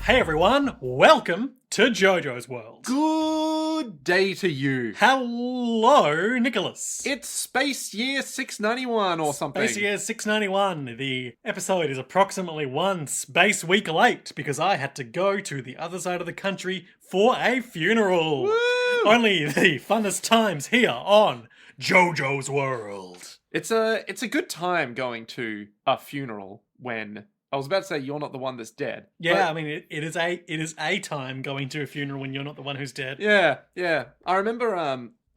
Hey everyone, welcome to JoJo's World. Good day to you. Hello, Nicholas. It's Space Year 691 or something. Space Year 691. The episode is approximately one space week late because I had to go to the other side of the country for a funeral. Woo! Only the funnest times here on JoJo's World. It's a good time going to a funeral when I was about to say you're not the one that's dead. Yeah, I mean it is a time going to a funeral when you're not the one who's dead. Yeah. I remember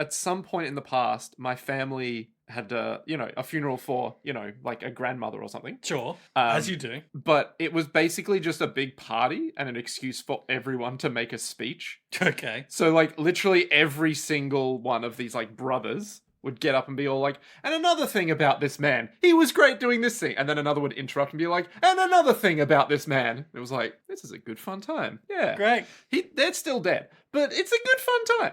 at some point in the past my family had a funeral for, like a grandmother or something. Sure, as you do. But it was basically just a big party and an excuse for everyone to make a speech. Okay. So like literally every single one of these like brothers would get up and be all like, and another thing about this man, he was great doing this thing. And then another would interrupt and be like, and another thing about this man. It was like, this is a good fun time. Yeah. Great. They're still dead, but it's a good fun time.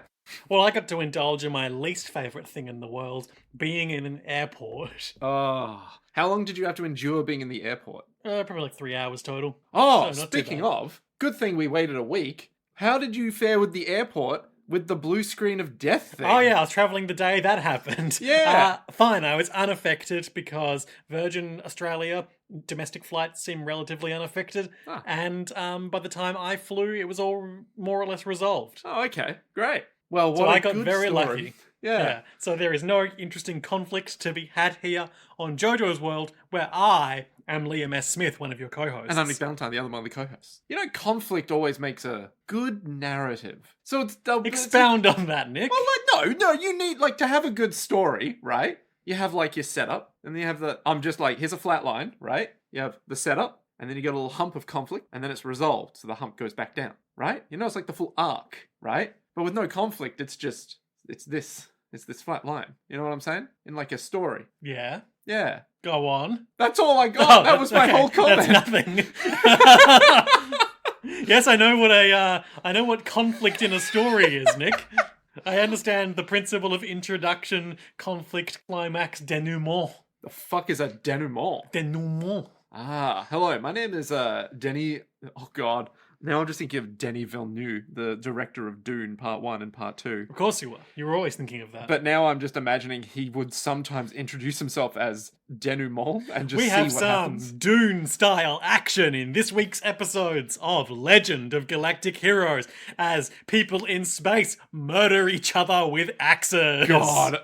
Well, I got to indulge in my least favourite thing in the world, being in an airport. Oh, how long did you have to endure being in the airport? Probably like 3 hours total. Oh, So not too speaking bad. of, good thing we waited a week. How did you fare with the airport with the blue screen of death thing? Oh yeah, I was travelling the day that happened. Yeah. Fine, I was unaffected because Virgin Australia domestic flights seem relatively unaffected. Ah. And by the time I flew, it was all more or less resolved. Oh, okay. Great. Well, what So a I got good very story. lucky. Yeah. So there is no interesting conflict to be had here on JoJo's World, where I am Liam S. Smith, one of your co-hosts. And I'm Nick Valentine, the other one of the co-hosts. Conflict always makes a good narrative. So it's Expound on that, Nick. Well, no, you need to have a good story, right? You have like your setup, and then you have I'm just like, here's a flat line, right? You have the setup, and then you get a little hump of conflict, and then it's resolved, so the hump goes back down, right? It's like the full arc, right? But with no conflict, it's this flat line. You know what I'm saying? In like a story. Yeah. Yeah. Go on. That's all I got. That was my whole comment. That's nothing. Yes, I know what conflict in a story is, Nick. I understand the principle of introduction, conflict, climax, denouement. The fuck is a denouement? Denouement. Hello. My name is Denny. Oh God. Now I'm just thinking of Denis Villeneuve, the director of Dune Part 1 and Part 2. Of course you were. You were always thinking of that. But now I'm just imagining he would sometimes introduce himself as denouement and just we see have what some happens. Dune-style action in this week's episodes of Legend of Galactic Heroes as people in space murder each other with axes. God,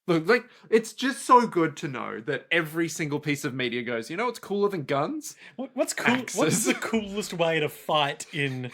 Look, it's just so good to know that every single piece of media goes, what's cooler than guns? What's cool? Axes. What's the coolest way to fight in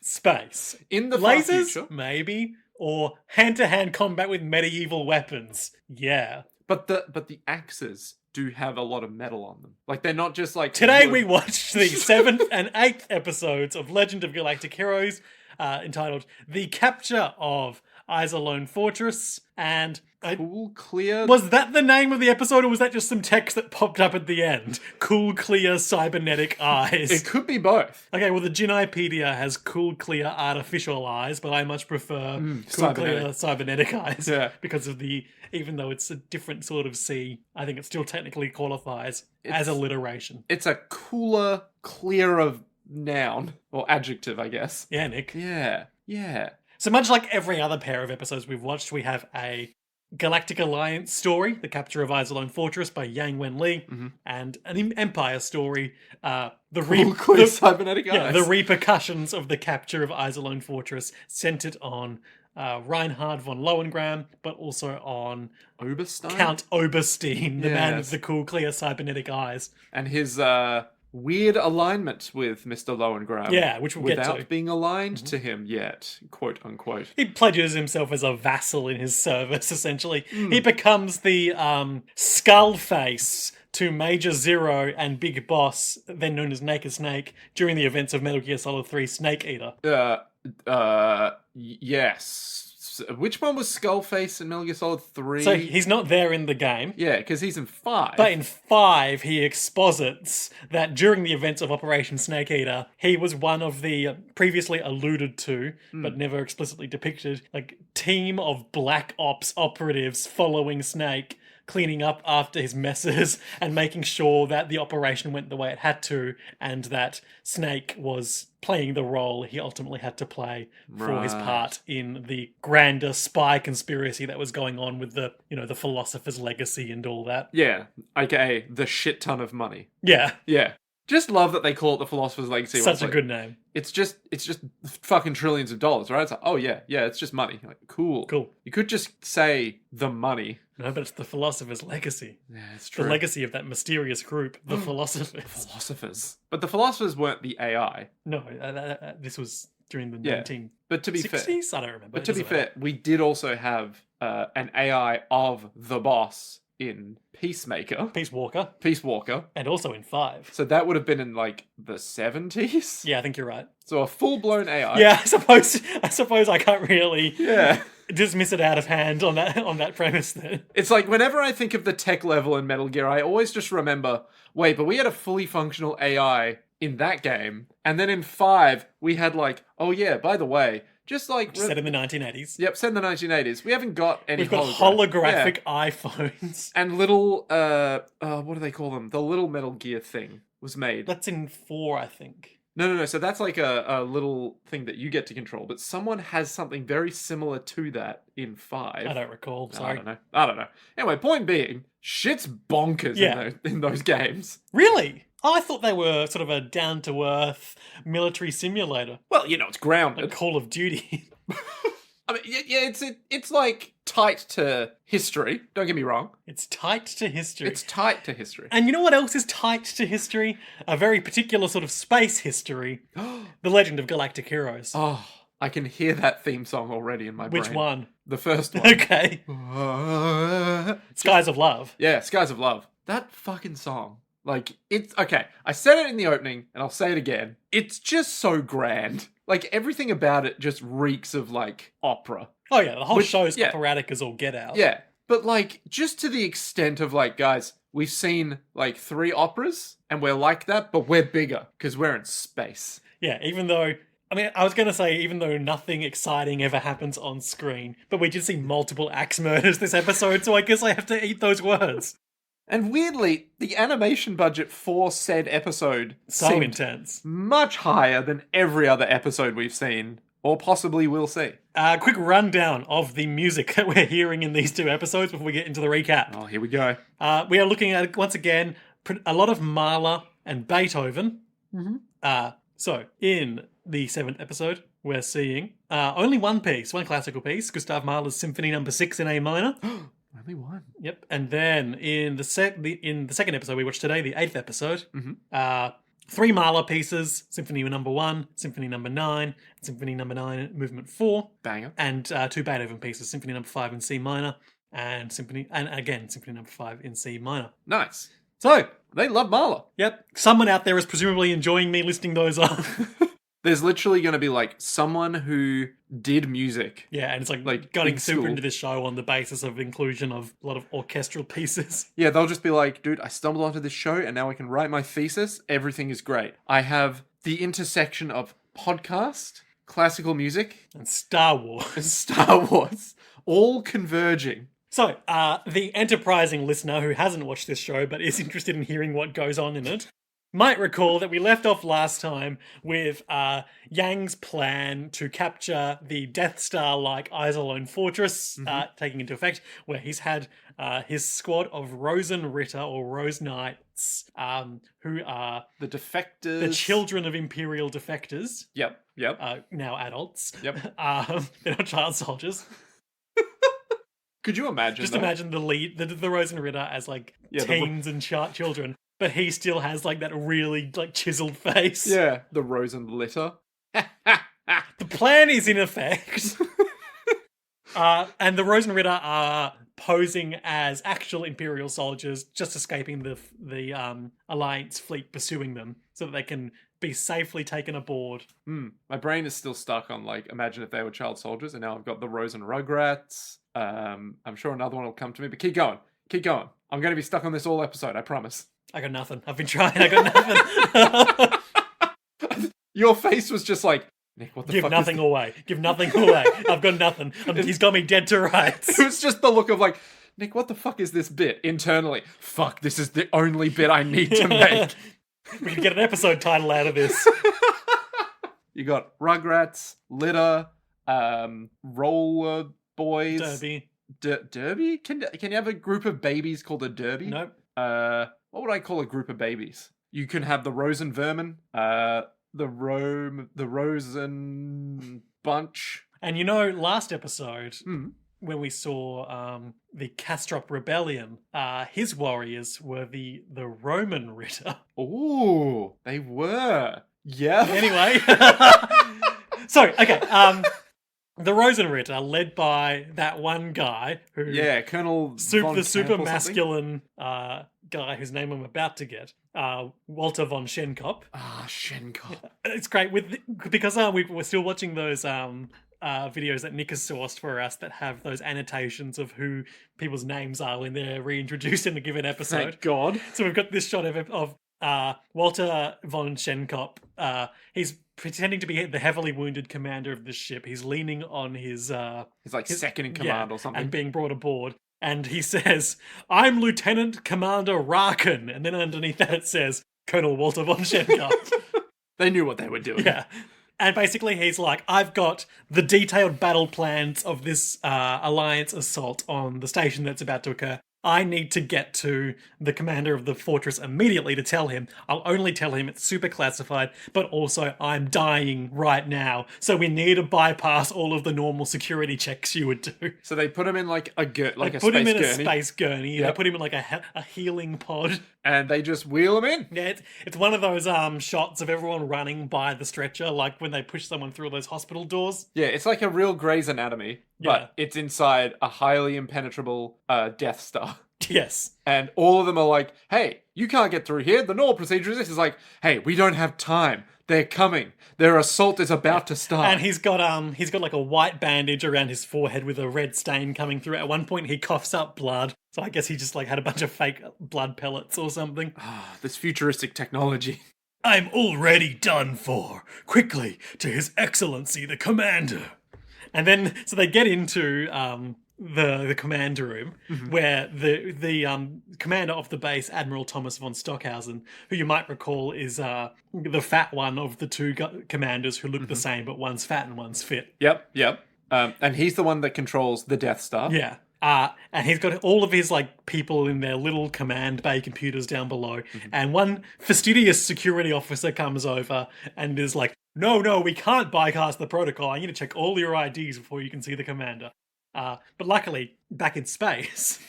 space? In the far Lasers, future. maybe, or hand-to-hand combat with medieval weapons. Yeah. But the axes do have a lot of metal on them. Like, they're not just like... Today wood. we watched the 7th and 8th episodes of Legend of Galactic Heroes, entitled The Capture of Isolone Fortress, and... Cool, clear... Was that the name of the episode, or was that just some text that popped up at the end? Cool, clear, cybernetic eyes. It could be both. Okay, well, the Jinaipedia has cool, clear, artificial eyes, but I much prefer cool, clear, cybernetic eyes. Yeah. Because of even though it's a different sort of C, I think it still technically qualifies as alliteration. It's a cooler, clearer noun, or adjective, I guess. Yeah, Nick. Yeah. So much like every other pair of episodes we've watched, we have a Galactic Alliance story, The Capture of Isolone Fortress by Yang Wen Li, and an Empire story, cybernetic eyes. the repercussions of the capture of Isolone Fortress, centered on Reinhard von Lohengram, but also on Oberstein? Count Oberstein, the man with Yes. the cool, clear, cybernetic eyes. And his weird alignment with Mr. Lowengram. Yeah, which we'll get without to. being aligned to him yet, quote unquote. He pledges himself as a vassal in his service, essentially. He becomes the skull face to Major Zero and Big Boss, then known as Naked Snake, during the events of Metal Gear Solid 3 Snake Eater. Yes. Which one was Skullface in Metal Gear Solid 3? So he's not there in the game. Yeah, because he's in 5. But in 5, he exposits that during the events of Operation Snake Eater, he was one of the previously alluded to, but never explicitly depicted, team of Black Ops operatives following Snake, cleaning up after his messes and making sure that the operation went the way it had to, and that Snake was playing the role he ultimately had to play for his Right. part in the grander spy conspiracy that was going on with the, the philosopher's legacy and all that. Yeah, aka the shit ton of money. Yeah, Yeah. Just love that they call it the Philosopher's Legacy. when such it's a like, good name. It's just fucking trillions of dollars, right? It's like, oh yeah, it's just money. Like, cool. Cool. You could just say the money. No, but it's the philosopher's legacy. Yeah, it's The legacy of that mysterious group, the philosophers. Philosophers. But the philosophers weren't the AI. No, this was during the Yeah. 1960s? But to be fair, I don't remember. but It to be doesn't matter. fair, we did also have an AI of the boss in Peacemaker, Peace Walker, Peace Walker. and also in 5. So that would have been in like the 70s. Yeah, I think you're right. So a full-blown AI. Yeah, I suppose I can't really Yeah. dismiss it out of hand on that premise then. It's like whenever I think of the tech level in Metal Gear, I always just remember, wait, but we had a fully functional AI in that game. And then in 5, we had like, oh yeah, by the way, just like... Set in the 1980s. Yep, set in the 1980s. We haven't got any We've got hologram- holographic iPhones. And little, what do they call them? The little Metal Gear thing was made. That's in 4, I think. No. So that's like a little thing that you get to control. But someone has something very similar to that in 5. I don't recall. No, Sorry. I don't know. Anyway, point being, shit's bonkers Yeah. in those games. Really? Oh, I thought they were sort of a down-to-earth military simulator, Well, it's grounded. like Call of Duty. I mean, yeah, it's like tight to history. Don't get me wrong. It's tight to history. It's tight to history. And you know what else is tight to history? A very particular sort of space history. The Legend of Galactic Heroes. Oh, I can hear that theme song already in my brain. Which one? The first one. Okay. Skies of Love. Yeah, Skies of Love. That fucking song. Like, it's... Okay, I said it in the opening, and I'll say it again. It's just so grand. Like, everything about it just reeks of, like, opera. Oh yeah, the whole Which- show's yeah. operatic as all get out. Yeah, but, like, just to the extent of, like, guys, we've seen, like, 3 operas, and we're like that, but we're bigger, because we're in space. Yeah, even though... I mean, I was going to say, even though nothing exciting ever happens on screen, but we did see multiple axe murders this episode, so I guess I have to eat those words. And weirdly, the animation budget for said episode So seemed intense. much higher than every other episode we've seen, or possibly will see. Quick rundown of the music that we're hearing in these 2 episodes before we get into the recap. Oh, here we go. We are looking at, once again, a lot of Mahler and Beethoven. So, in the 7th episode, we're seeing only one classical piece, Gustav Mahler's Symphony No. 6 in A minor. Only one. Yep. And then in the second episode we watched today, the 8th episode, 3 Mahler pieces: Symphony No. 1, Symphony No. 9, Symphony No. 9 Movement 4, Banger. and 2 Beethoven pieces: Symphony No. 5 in C minor, and Symphony No. 5 in C minor. Nice. So, they love Mahler. Yep. Someone out there is presumably enjoying me listing those off. There's literally going to be, like, someone who did music. Yeah, and it's like Like, getting in super school. into this show on the basis of inclusion of a lot of orchestral pieces. Yeah, they'll just be like, dude, I stumbled onto this show and now I can write my thesis. Everything is great. I have the intersection of podcast, classical music, And Star Wars. and Star Wars, all converging. So, the enterprising listener who hasn't watched this show but is interested in hearing what goes on in it might recall that we left off last time with Yang's plan to capture the Death Star-like Isolone fortress taking into effect, where he's had his squad of Rosen Ritter or Rose Knights, who are The defectors. the children of Imperial defectors, Yep. now adults. Yep. They're not child soldiers. Could you imagine Just that? imagine the Rosen Ritter as like Yeah, the teens and children, but he still has like that really like chiseled face. Yeah, the Rosen litter. The plan is in effect. And the Rosen Ritter are posing as actual Imperial soldiers, just escaping the Alliance fleet pursuing them, so that they can be safely taken aboard. My brain is still stuck on, like, imagine if they were child soldiers, and now I've got the Rosen Rugrats. I'm sure another one will come to me, but keep going. Keep going. I'm going to be stuck on this all episode, I promise. I got nothing. I've been trying. I got nothing. Your face was just like, Nick, what the Give fuck nothing is away. Give nothing away. I've got nothing. He's got me dead to rights. It was just the look of like, Nick, what the fuck is this bit internally? Fuck, this is the only bit I need to make. We can get an episode title out of this. You got Rugrats, Litter, Roller Boys. Derby. Derby? Can you have a group of babies called a derby? Nope. What would I call a group of babies? You can have the Rosen Vermin, the Rosen Bunch. And you know, last episode, when we saw the Castrop Rebellion, his warriors were the Roman Ritter. Ooh, they were. Yeah. Anyway. So, okay. The Rosenritter, led by that one guy who... Yeah, Colonel the super masculine guy whose name I'm about to get. Walter von Schenkop. Ah, Schenkop. It's great because we're still watching those videos that Nick has sourced for us that have those annotations of who people's names are when they're reintroduced in a given episode. Thank God. So we've got this shot of Walter von Schenkop. He's pretending to be the heavily wounded commander of the ship. He's leaning on his second in command or something. And being brought aboard. And he says, "I'm Lieutenant Commander Raken." And then underneath that it says, "Colonel Walter von Schenkop." They knew what they were doing. Yeah. And basically he's like, "I've got the detailed battle plans of this Alliance assault on the station that's about to occur. I need to get to the commander of the fortress immediately to tell him. I'll only tell him it's super classified, but also I'm dying right now. So we need to bypass all of the normal security checks you would do." So they put him in like a space gurney. Put him in a space gurney. Yep. They put him in like a healing pod. And they just wheel him in. Yeah, it's one of those shots of everyone running by the stretcher, like when they push someone through those hospital doors. Yeah, it's like a real Grey's Anatomy, but it's inside a highly impenetrable Death Star. Yes. And all of them are like, "Hey, you can't get through here. The normal procedure is this." Is like, "Hey, we don't have time. They're coming. Their assault is about to start." And he's got like a white bandage around his forehead with a red stain coming through. At one point he coughs up blood. So I guess he just like had a bunch of fake blood pellets or something. Ah, this futuristic technology. "I'm already done for. Quickly to His Excellency the Commander." And then so they get into the command room, where the commander of the base, Admiral Thomas von Stockhausen, who you might recall is the fat one of the two commanders who look the same, but one's fat and one's fit. Yep. And he's the one that controls the Death Star. Yeah. And he's got all of his like people in their little command bay computers down below. And one fastidious security officer comes over and is like, no, we can't bypass the protocol. I need to check all your IDs before you can see the commander. But luckily, back in space,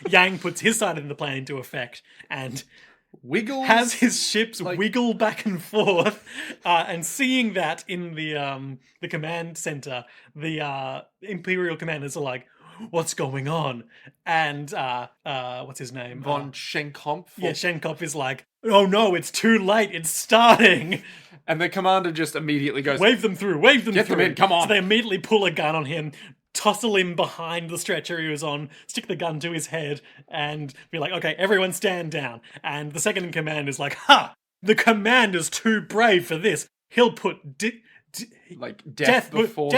Yang puts his side of the plan into effect and has his ships wiggle back and forth. And seeing that in the command center, the Imperial commanders are like, "What's going on?" And what's his name? Von Schenkopf. Yeah, Schenkopf is like, "Oh no, it's too late. It's starting." And the commander just immediately goes, Wave them through. Get them in, come on. So they immediately pull a gun on him, tussle him behind the stretcher he was on, stick the gun to his head, and be like, "Okay, everyone stand down." And the second in command is like, "Ha! The commander's too brave for this. He'll put death before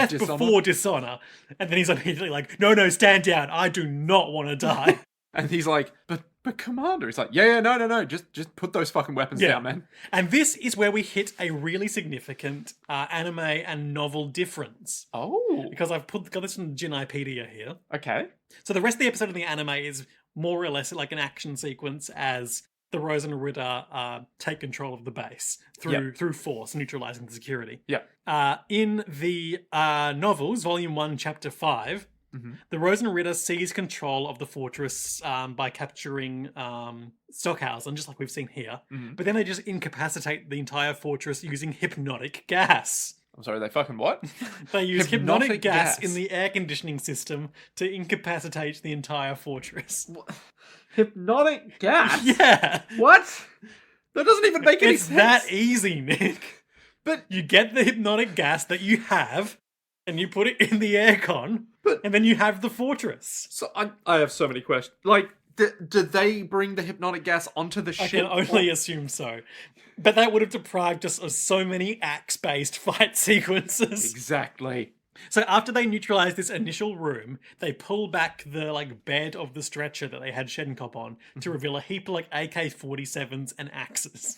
dishonor." And then he's immediately like, no, stand down. I do not want to die. And he's like, but Commander. He's like, no. Just put those fucking weapons down, man. And this is where we hit a really significant anime and novel difference. Oh. Because I've got this from Jinipedia here. Okay. So the rest of the episode of the anime is more or less like an action sequence as the Rosenritter take control of the base through force, neutralizing the security. Yeah. In the novels, Volume 1, Chapter 5, the Rosenritter seize control of the fortress by capturing Stockhausen, just like we've seen here. But then they just incapacitate the entire fortress using hypnotic gas. I'm sorry, they fucking what? They use hypnotic gas in the air conditioning system to incapacitate the entire fortress. Hypnotic gas? Yeah. What? That doesn't even make any sense. It's that easy, Nick. But you get the hypnotic gas that you have, and you put it in the aircon, and then you have the fortress. So I have so many questions. Like, did they bring the hypnotic gas onto the ship? I can only assume so. But that would have deprived us of so many axe-based fight sequences. Exactly. So after they neutralize this initial room, they pull back the like bed of the stretcher that they had Shedenkop on to reveal a heap of like AK-47s and axes.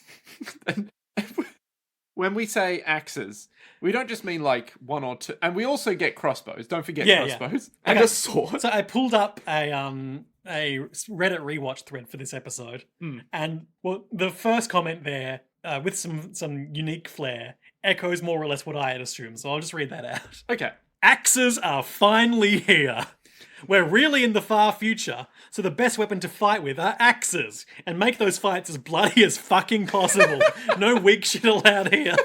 When we say axes, we don't just mean like one or two, and we also get crossbows. Don't forget crossbows and Okay. a sword. So I pulled up a Reddit rewatch thread for this episode, and well, the first comment there, with some unique flair, echoes more or less what I had assumed. So I'll just read that out. Okay. Axes are finally here. We're really in the far future, so the best weapon to fight with are axes, and make those fights as bloody as fucking possible. No weak shit allowed here.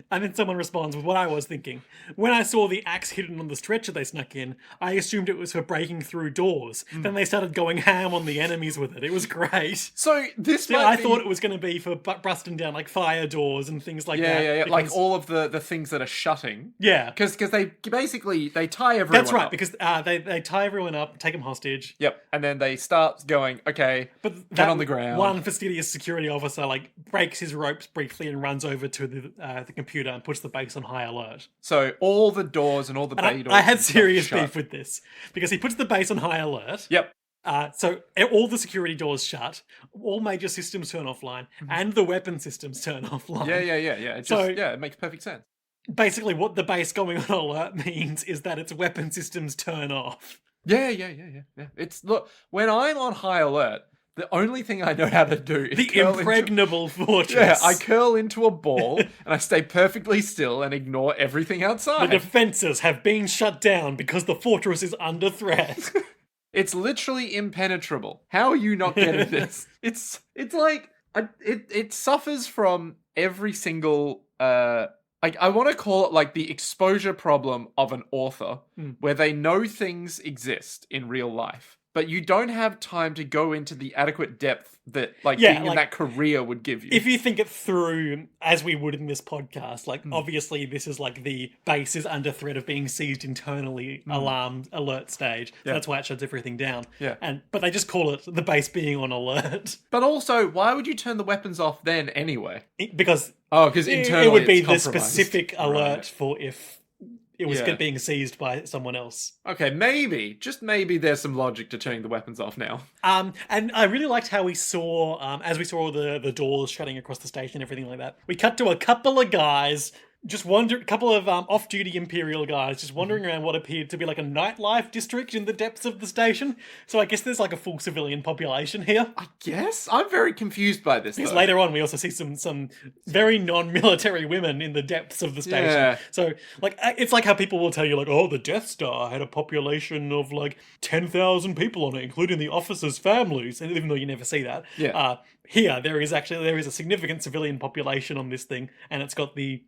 And then someone responds with what I was thinking. When I saw the axe hidden on the stretcher they snuck in, I assumed it was for breaking through doors. Then they started going ham on the enemies with it. It was great. So this I thought it was going to be for busting down like fire doors and things like that. Yeah. Like all of the things that are shutting. Yeah. Because they basically, they tie everyone That's right, up. because they tie everyone up, take them hostage. Yep. And then they start going, okay, But get on the ground. One fastidious security officer like breaks his ropes briefly and runs over to the computer and puts the base on high alert. So all the doors and all the bay doors. I had serious shut. beef with this because he puts the base on high alert. Yep. So all the security doors shut, all major systems turn offline, and the weapon systems turn offline. Yeah. It makes perfect sense. Basically, what the base going on alert means is that its weapon systems turn off. Yeah. It's look, when I'm on high alert, the only thing I know how to do is the impregnable fortress. Yeah, I curl into a ball and I stay perfectly still and ignore everything outside. The defenses have been shut down because the fortress is under threat. It's literally impenetrable. How are you not getting this? It's like it suffers from every single I want to call it like the exposure problem of an author, where they know things exist in real life, but you don't have time to go into the adequate depth that being in that career would give you. If you think it through, as we would in this podcast, obviously this is like the base is under threat of being seized internally, alarm alert stage. So that's why it shuts everything down. Yeah. But they just call it the base being on alert. But also, why would you turn the weapons off then anyway? Because internally it would be it's the compromised. specific alert Right. for if it was being seized by someone else. Okay, just maybe there's some logic to turning the weapons off now. And I really liked how we saw, as we saw the doors shutting across the station and everything like that, we cut to a couple of guys a couple of off-duty Imperial guys just wandering around what appeared to be like a nightlife district in the depths of the station. So I guess there's like a full civilian population here. I guess? I'm very confused by this, Because though. later on we also see some very non-military women in the depths of the station. Yeah. So it's like how people will tell you like, oh, the Death Star had a population of like 10,000 people on it, including the officers' families. And even though you never see that. Yeah. Here there is a significant civilian population on this thing, and it's got the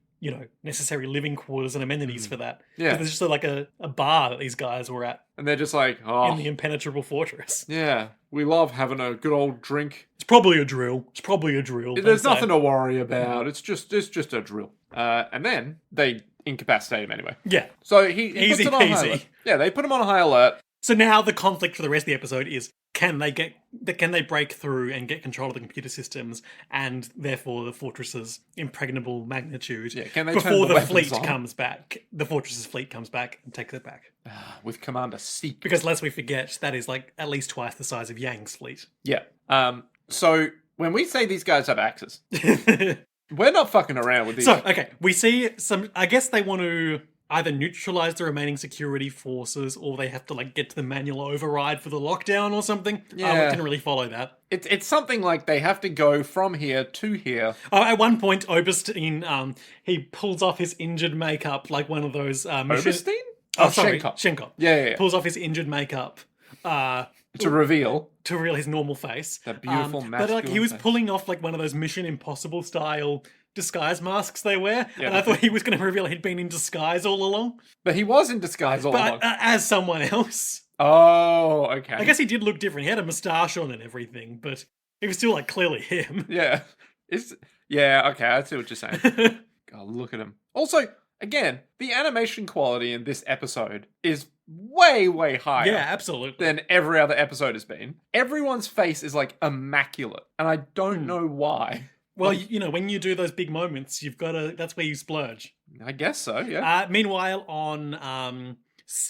necessary living quarters and amenities for that. Yeah. There's just like a bar that these guys were at And they're just like, in the impenetrable fortress. yeah, we love having a good old drink. It's probably a drill. There's nothing to worry about. It's just a drill. And then they incapacitate him anyway. Yeah. So he Easy puts it on high peasy. alert. Yeah, they put him on high alert. So now the conflict for the rest of the episode is can they break through and get control of the computer systems and therefore the fortress's impregnable magnitude Can they turn before the the weapons fleet on? comes back? The fortress's fleet comes back and takes it back. With Commander Seek. Because lest we forget, that is like at least twice the size of Yang's fleet. Yeah. So when we say these guys have axes, we're not fucking around with these. So, okay, we see some, I guess they want to either neutralize the remaining security forces or they have to like get to the manual override for the lockdown or something. Yeah. I didn't really follow that. It's something like they have to go from here to here. At one point, Oberstein, he pulls off his injured makeup like one of those... Oberstein? Shenkop. Yeah. Pulls off his injured makeup To reveal his normal face. that beautiful But masculine like he was face. pulling off like one of those Mission Impossible style disguise masks they wear, Yeah. and I thought he was going to reveal he'd been in disguise all along, But he was in disguise all along. but as someone else. Oh, okay. I guess he did look different. He had a moustache on and everything, but it was still like clearly him. Yeah. Okay, I see what you're saying. God, look at him. Also, again, the animation quality in this episode is way, way higher. Yeah, absolutely. Than every other episode has been. Everyone's face is like immaculate, and I don't know why. Well, when you do those big moments, you've got to. That's where you splurge. I guess so, yeah. Meanwhile, on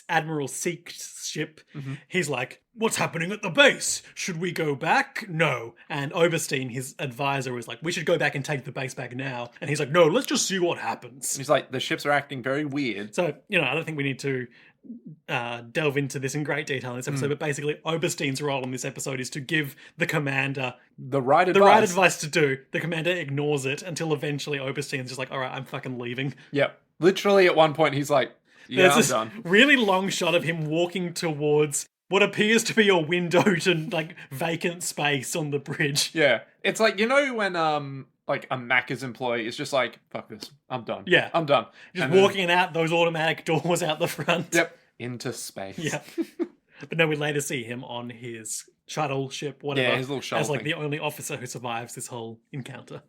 Admiral Seek's ship, he's like, "What's happening at the base? Should we go back? No." And Oberstein, his advisor, is like, "We should go back and take the base back now." And he's like, "No, let's just see what happens." He's like, the ships are acting very weird. So, I don't think we need to delve into this in great detail in this episode, but basically Oberstein's role in this episode is to give the commander The right advice to do. The commander ignores it until eventually Oberstein's just like, "All right, I'm fucking leaving." Yep. Literally at one point he's like, yeah, There's I'm this done. really long shot of him walking towards what appears to be a window to like vacant space on the bridge. Yeah. It's like, when like a Macca's employee is just like, fuck this. I'm done. Yeah. I'm done. Just walking out those automatic doors out the front. Yep. Into space. Yeah. But no, we later see him on his shuttle ship, whatever. Yeah, his little shuttle as like thing. the only officer who survives this whole encounter.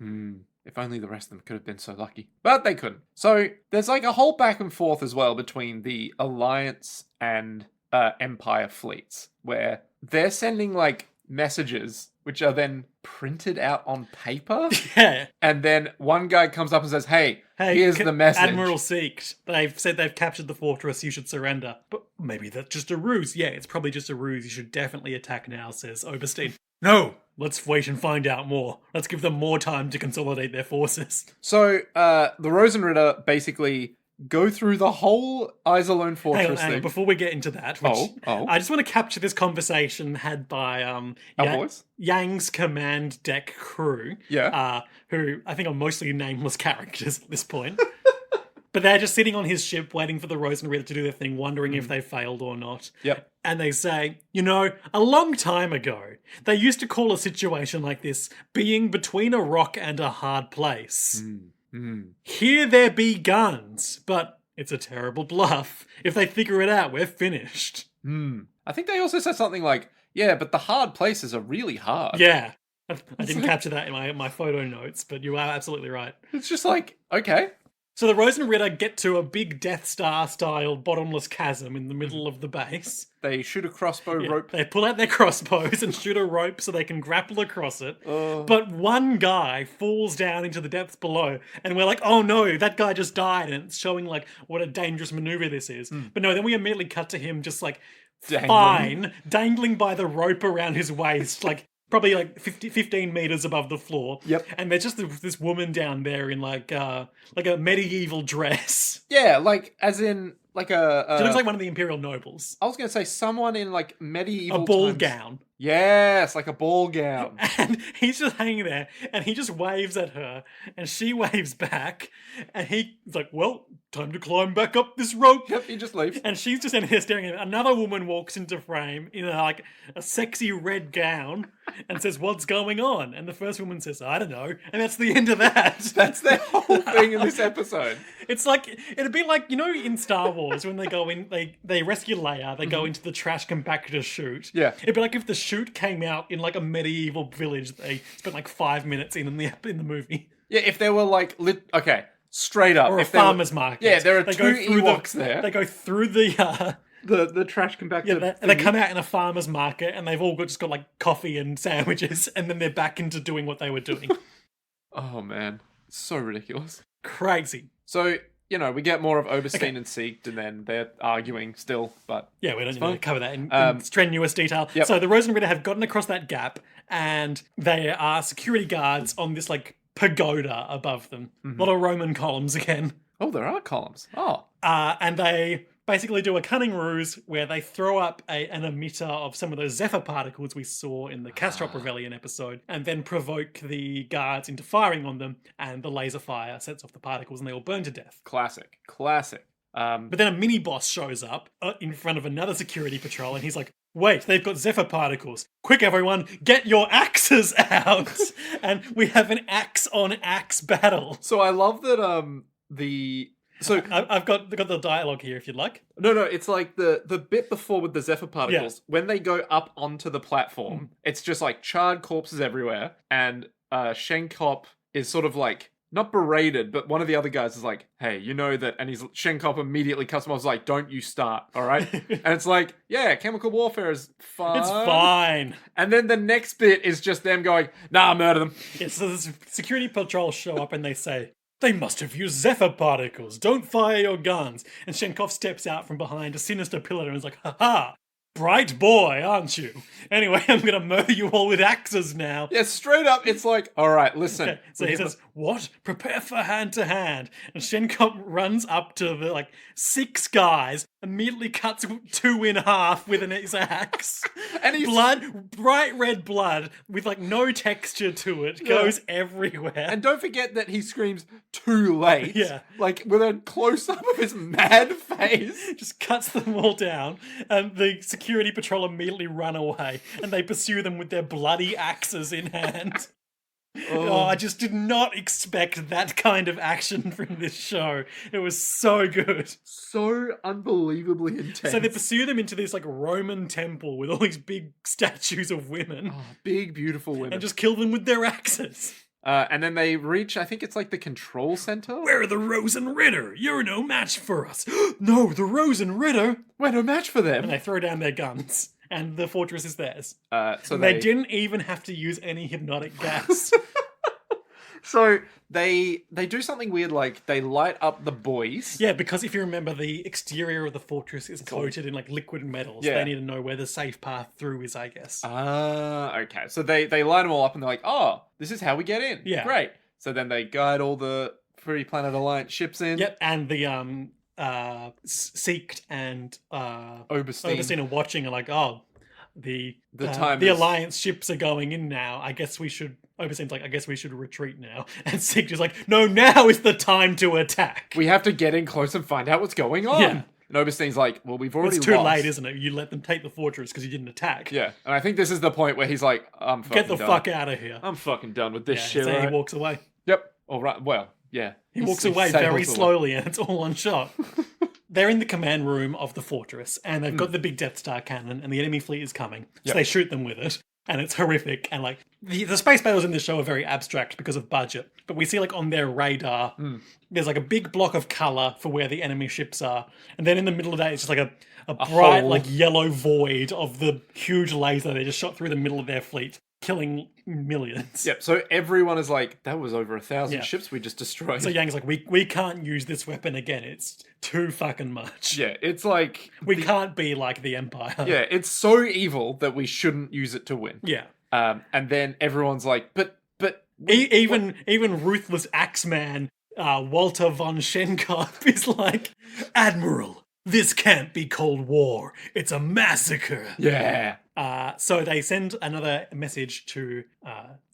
If only the rest of them could have been so lucky. But they couldn't. So there's like a whole back and forth as well between the Alliance and Empire fleets, where they're sending like messages which are then printed out on paper. Yeah. And then one guy comes up and says, hey, here's the message. Admiral Seeked. They've said they've captured the fortress, you should surrender. But maybe that's just a ruse. Yeah, it's probably just a ruse. You should definitely attack now, says Oberstein. No! Let's wait and find out more. Let's give them more time to consolidate their forces. So, the Rosenritter basically go through the whole Eyes Alone Fortress Hang on, thing. before we get into that, which I just want to capture this conversation had by Our boys? Yang's command deck crew. Yeah. Who I think are mostly nameless characters at this point. But they're just sitting on his ship waiting for the Rosenritter to do their thing, wondering if they failed or not. Yep. And they say, a long time ago, they used to call a situation like this being between a rock and a hard place. Here there be guns, but it's a terrible bluff. If they figure it out, we're finished. I think they also said something like, yeah, but the hard places are really hard. Yeah. I didn't capture that in my photo notes, but you are absolutely right. It's just like, okay. So the Rosenritter get to a big Death Star-style bottomless chasm in the middle of the base. They shoot a crossbow rope. They pull out their crossbows and shoot a rope so they can grapple across it. But one guy falls down into the depths below, and we're like, oh no, that guy just died, and it's showing like what a dangerous maneuver this is. But no, then we immediately cut to him just like dangling by the rope around his waist, like probably like 15 meters above the floor. Yep. And there's just this woman down there in like a medieval dress. Yeah, like, as in, like a... She looks like one of the Imperial nobles. I was going to say someone in, like, medieval A ball times. gown. Yes, like a ball gown. And he's just hanging there, and he just waves at her, and she waves back, and he's like, well, time to climb back up this rope. Yep, he just leaves. And she's just standing there staring at him. Another woman walks into frame in a sexy red gown and says, what's going on? And the first woman says, I don't know. And that's the end of that. That's their whole thing in this episode. It's like, it'd be like, in Star Wars when they go in, they rescue Leia, they go into the trash compactor chute. Yeah. It'd be like if the chute came out in like a medieval village they spent like 5 minutes in the movie. Yeah, if there were like, okay, straight up. Or if a farmer's market. Yeah, there are They two go through Ewoks there. They go through the trash compactor. Yeah, and they come out in a farmer's market and they've all just got like coffee and sandwiches and then they're back into doing what they were doing. Oh man, it's so ridiculous. Crazy. So, we get more of Oberstein and Seeked, and then they're arguing still, but... Yeah, we don't need to cover that in strenuous detail. Yep. So the Rosenritter have gotten across that gap and there are security guards on this like pagoda above them. A lot of Roman columns again. Oh, there are columns. Oh. And they basically do a cunning ruse where they throw up an emitter of some of those Zephyr particles we saw in the Castrop Rebellion episode, and then provoke the guards into firing on them, and the laser fire sets off the particles and they all burn to death. Classic. But then a mini-boss shows up in front of another security patrol, and he's like, wait, they've got Zephyr particles. Quick, everyone, get your axes out! And we have an axe-on-axe battle. So I love that So I've got the dialogue here if you'd like. No, it's like the bit before with the Zephyr particles. When they go up onto the platform, it's just like charred corpses everywhere, and Shenkop is sort of like not berated, but one of the other guys is like, "Hey, you know that," and Shenkop immediately cuts him off. Like, "Don't you start, all right?" And it's like, "Yeah, chemical warfare is fine. It's fine." And then the next bit is just them going, "Nah, murder them." Yeah, so the security patrol show up and they say, They must have used Zephyr particles. Don't fire your guns. And Shenkov steps out from behind a sinister pillar and is like, ha ha, bright boy, aren't you? Anyway, I'm going to murder you all with axes now. Yeah, straight up, it's like, all right, listen. Okay, so he says, what? Prepare for hand to hand. And Shenkov runs up to the 6 guys, immediately cuts 2 in half with his axe. And he's blood, bright red blood with no texture to it, goes everywhere. And don't forget that he screams too late. Yeah. With a close-up of his mad face. Just cuts them all down, and the security patrol immediately run away, and they pursue them with their bloody axes in hand. Oh, I just did not expect that kind of action from this show. It was so good. So unbelievably intense. So they pursue them into this Roman temple with all these big statues of women. Oh, big, beautiful women. And just kill them with their axes. And then they reach, I think it's the control center? Where are the Rose and Ritter? You're no match for us. No, the Rose and Ritter. We're no match for them. And they throw down their guns. And the fortress is theirs. So they didn't even have to use any hypnotic gas. So they do something weird, they light up the boys. Yeah, because if you remember, the exterior of the fortress is coated in liquid metals. Yeah. They need to know where the safe path through is, I guess. Okay. So they light them all up and they're like, oh, this is how we get in. Yeah. Great. So then they guide all the Free Planet Alliance ships in. Yep, and the Seeked and Oberstein are watching and the is... Alliance ships are going in now. I guess we should... Oberstein's I guess we should retreat now. And Seeked is no, now is the time to attack. We have to get in close and find out what's going on. Yeah. And Oberstein's well, we've already It's too lost. late, isn't it? You let them take the fortress because you didn't attack. Yeah. And I think this is the point where he's I'm fucking Get the done. fuck out of here. I'm fucking done with this Yeah, shit. so Right? he walks away. Yep. All right. Well, yeah. He walks away very slowly and it's all one shot. They're in the command room of the fortress and they've got the big Death Star cannon and the enemy fleet is coming. So they shoot them with it. And it's horrific. And the space battles in this show are very abstract because of budget. But we see on their radar, there's a big block of color for where the enemy ships are. And then in the middle of that, it's just a bright hole. Yellow void of the huge laser they just shot through the middle of their fleet, killing millions. Yep. So everyone is that was over 1,000 ships we just destroyed. So Yang's we can't use this weapon again. It's too fucking much. Yeah. It's we can't be like the Empire. Yeah. It's so evil that we shouldn't use it to win. Yeah. And then everyone's but even ruthless Axeman Walter von Schenkop is Admiral, this can't be Cold War. It's a massacre. Yeah. So they send another message to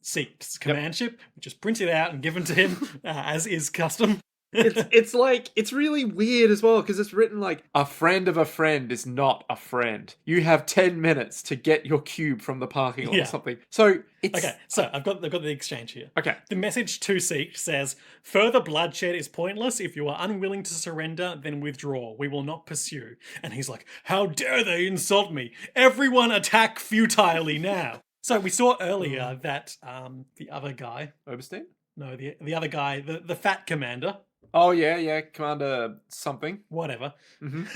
Seek's command ship, which is printed out and given to him, as is custom. It's really weird as well because it's written a friend of a friend is not a friend. You have 10 minutes to get your cube from the parking lot or something. So it's Okay, so I've got the exchange here. Okay. The message to Seek says, further bloodshed is pointless. If you are unwilling to surrender, then withdraw. We will not pursue. And he's how dare they insult me? Everyone attack futilely now. So we saw earlier that the other guy... Oberstein? No, the other guy, the fat commander... Oh, yeah, Commander something. Whatever.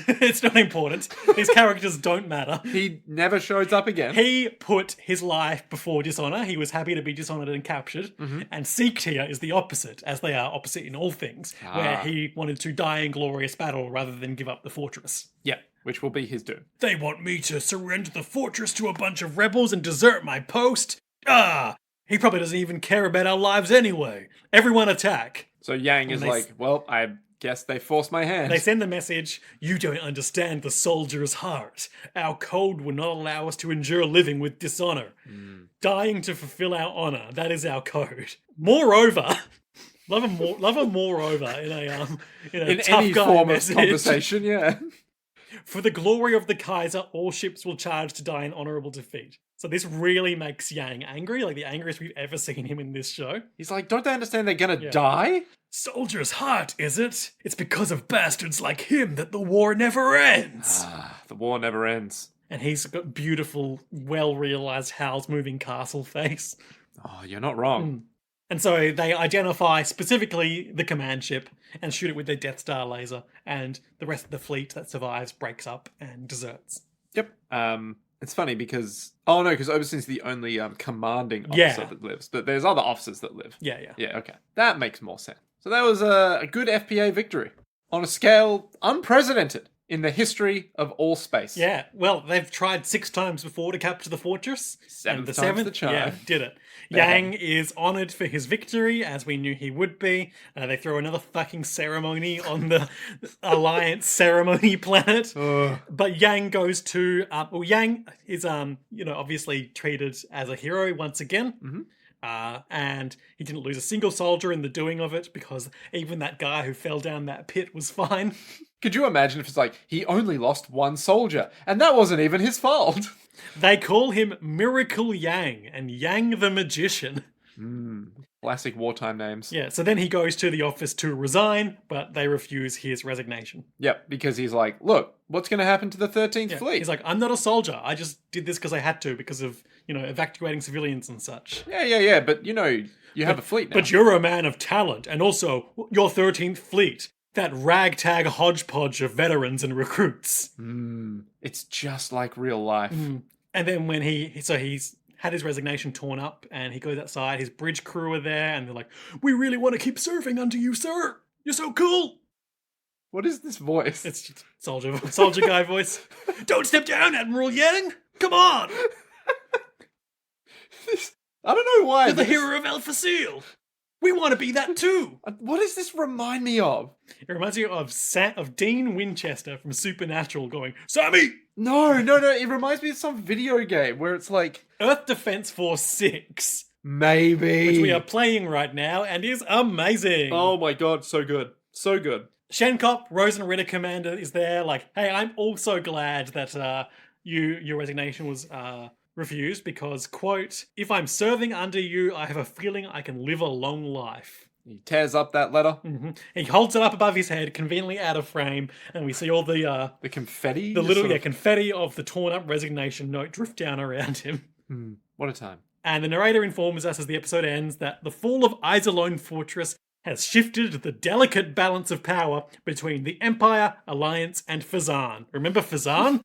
It's not important. These characters don't matter. He never shows up again. He put his life before dishonor. He was happy to be dishonored and captured. And Seeked here is the opposite, as they are opposite in all things, where he wanted to die in glorious battle rather than give up the fortress. Yeah, which will be his doom. They want me to surrender the fortress to a bunch of rebels and desert my post? He probably doesn't even care about our lives anyway. Everyone attack. So Yang is well, I guess they forced my hand. They send the message, you don't understand the soldier's heart. Our code will not allow us to endure living with dishonor. Dying to fulfill our honor, that is our code. Moreover, love a moreover in a tough any guy form message. of conversation, yeah. For the glory of the Kaiser, all ships will charge to die in honorable defeat. So this really makes Yang angry, the angriest we've ever seen him in this show. He's don't they understand they're gonna die? Soldier's heart, is it? It's because of bastards like him that the war never ends. The war never ends. And he's got beautiful, well-realized Howl's Moving Castle face. Oh, you're not wrong. And so they identify specifically the command ship and shoot it with their Death Star laser, and the rest of the fleet that survives breaks up and deserts. Yep. It's funny because... Oh, no, because Oberstein's the only commanding officer that lives. But there's other officers that live. Yeah. Yeah, okay. That makes more sense. So that was a good FPA victory on a scale unprecedented in the history of all space. Yeah, well, they've tried 6 times before to capture the fortress. Seventh and the time's seventh, the charm. yeah, did it. Bang. Yang is honoured for his victory, as we knew he would be. They throw another fucking ceremony on the Alliance ceremony planet. Ugh. But Yang goes to... Yang is, obviously treated as a hero once again. Mhm. And he didn't lose a single soldier in the doing of it, because even that guy who fell down that pit was fine. Could you imagine if it's like, he only lost 1 soldier, and that wasn't even his fault? They call him Miracle Yang, and Yang the Magician. Classic wartime names. Yeah, so then he goes to the office to resign, but they refuse his resignation. Yep, because he's like, look, what's going to happen to the 13th Fleet? He's like, I'm not a soldier. I just did this because I had to, because of, evacuating civilians and such. Yeah, but you have a fleet now. But you're a man of talent, and also your 13th Fleet. That ragtag hodgepodge of veterans and recruits. It's just like real life. And then when he's had his resignation torn up, and he goes outside, his bridge crew are there, and they're like, we really want to keep serving under you, sir. You're so cool. What is this voice? It's just soldier guy voice. Don't step down, Admiral Yang. Come on. I don't know why. You're the hero of Alpha Seal. We want to be that too. What does this remind me of? It reminds me of Dean Winchester from Supernatural going, Sammy! No. It reminds me of some video game where it's like... Earth Defense Force 6. Maybe. Which we are playing right now and is amazing. Oh my god, so good. So good. Shenkop, Rosen Ritter Commander, is there like, hey, I'm also glad that your resignation was refused because, quote, if I'm serving under you, I have a feeling I can live a long life. He tears up that letter. Mm-hmm. He holds it up above his head, conveniently out of frame, and we see all the confetti? The little confetti of the torn up resignation note drift down around him. What a time. And the narrator informs us as the episode ends that the fall of Isolone Fortress has shifted the delicate balance of power between the Empire, Alliance, and Fazan. Remember Fazan?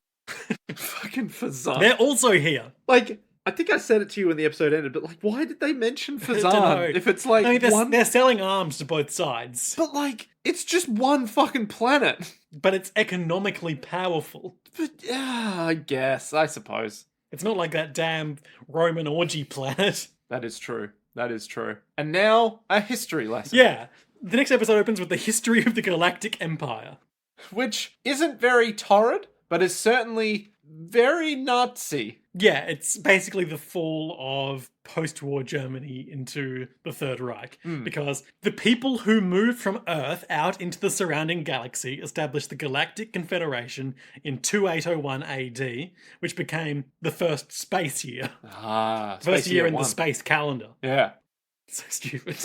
Fucking Fazan. They're also here. Like, I think I said it to you when the episode ended, but like, why did they mention I don't know. Fazan? If it's like they're selling arms to both sides. But like, it's just one fucking planet. But it's economically powerful. But yeah, I suppose. It's not like that damn Roman orgy planet. That is true. And now, a history lesson. Yeah. The next episode opens with the history of the Galactic Empire. Which isn't very torrid, but is certainly very Nazi. Yeah, it's basically the fall of post-war Germany into the Third Reich. Because the people who moved from Earth out into the surrounding galaxy established the Galactic Confederation in 2801 AD, which became the first space year. First year in the space calendar. Yeah. So stupid.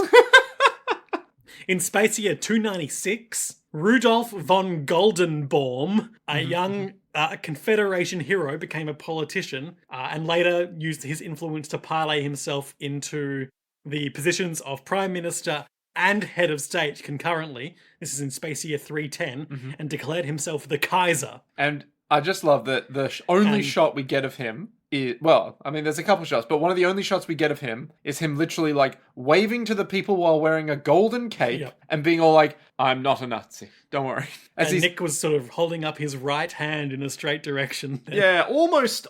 In space year 296, Rudolf von Goldenbaum, a young Confederation hero, became a politician and later used his influence to parlay himself into the positions of Prime Minister and Head of State concurrently. This is in space year 310, and declared himself the Kaiser. And I just love that the only shot we get of him is, well, I mean, there's a couple shots, but one of the only shots we get of him is him literally like waving to the people while wearing a golden cape and being all like, I'm not a Nazi. Don't worry. And Nick was sort of holding up his right hand in a straight direction. Yeah, almost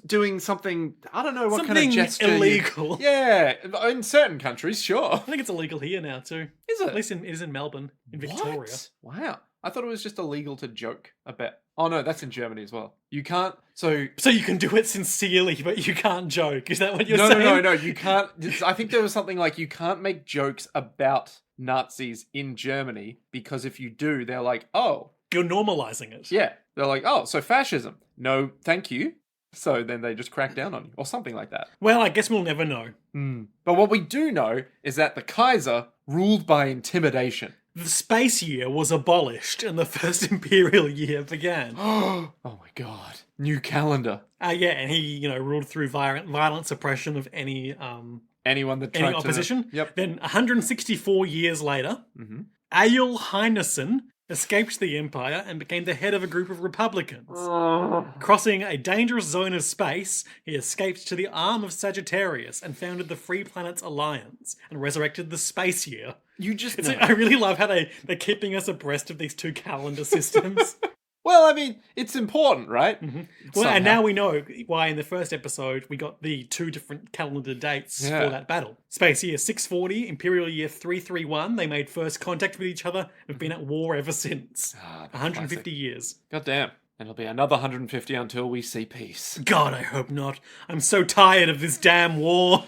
doing something, I don't know what kind of gesture. Illegal. Yeah, in certain countries, sure. I think it's illegal here now too. Is it? At least it is in Melbourne, in Victoria. Wow. I thought it was just illegal to joke a bit. Oh no, that's in Germany as well. You can't, so you can do it sincerely, but you can't joke. Is that what you're saying? No, you can't. I think there was something like you can't make jokes about Nazis in Germany because if you do, they're like, oh. You're normalizing it. Yeah. They're like, oh, so fascism. No, thank you. So then they just crack down on you or something like that. Well, I guess we'll never know. But what we do know is that the Kaiser ruled by intimidation. The space year was abolished and the first imperial year began. Oh my god. New calendar. Yeah, and he, ruled through violent suppression of any anyone that tried any opposition. Yep. Then 164 years later, Eyjol Heinesen escaped the Empire and became the head of a group of Republicans. Crossing a dangerous zone of space, he escaped to the arm of Sagittarius and founded the Free Planets Alliance and resurrected the Space Year. You just I really love how they're keeping us abreast of these two calendar systems. Well, I mean, it's important, right? Well, and now we know why in the first episode we got the two different calendar dates for that battle. Space year 640, Imperial year 331. They made first contact with each other and have been at war ever since. 150 years. God damn. And it'll be another 150 until we see peace. God, I hope not. I'm so tired of this damn war.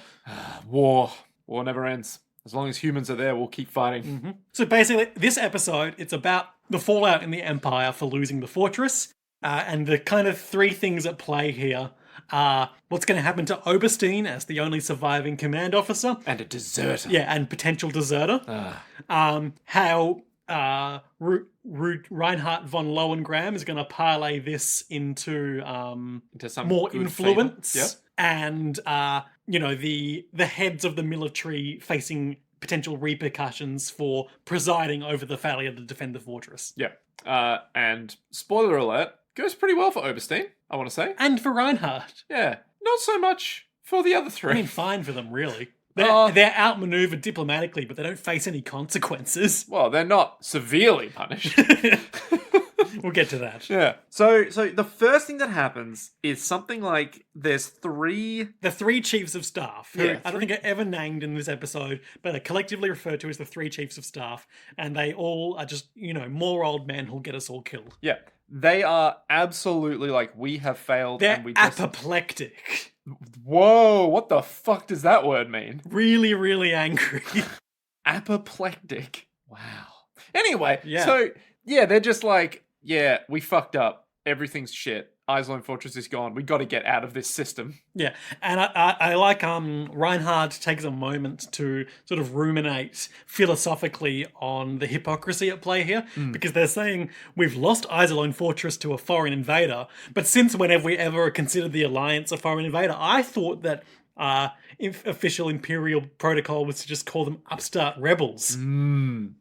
War. War never ends. As long as humans are there, we'll keep fighting. So basically, this episode, it's about the fallout in the Empire for losing the fortress. And the kind of three things at play here are what's going to happen to Oberstein as the only surviving command officer. And a deserter. Yeah, and potential deserter. How Reinhard von Lohengram is going to parlay this into some more good influence. favor. Yep. And, the heads of the military facing potential repercussions for presiding over the failure to defend the fortress. Yeah. And spoiler alert, goes pretty well for Oberstein, I want to say. And for Reinhardt. Yeah. Not so much for the other three. I mean, fine for them, really. They're outmaneuvered diplomatically, but they don't face any consequences. Well, they're not severely punished. We'll get to that. Yeah. So the first thing that happens is something like there's three... The three chiefs of staff, who Yeah, I don't think are ever named in this episode, but are collectively referred to as the three chiefs of staff, and they all are just, more old men who'll get us all killed. Yeah. They are absolutely like, we have failed. They're and we just... apoplectic. Whoa, what the fuck does that word mean? Really, really angry. Apoplectic. Wow. Anyway, Yeah. so, yeah, they're just like, yeah, we fucked up. Everything's shit. Isolone Fortress is gone. We got to get out of this system. Yeah, and I like Reinhard takes a moment to sort of ruminate philosophically on the hypocrisy at play here, because they're saying we've lost Isolone Fortress to a foreign invader, but since when have we ever considered the Alliance a foreign invader? I thought that if official Imperial protocol was to just call them upstart rebels. And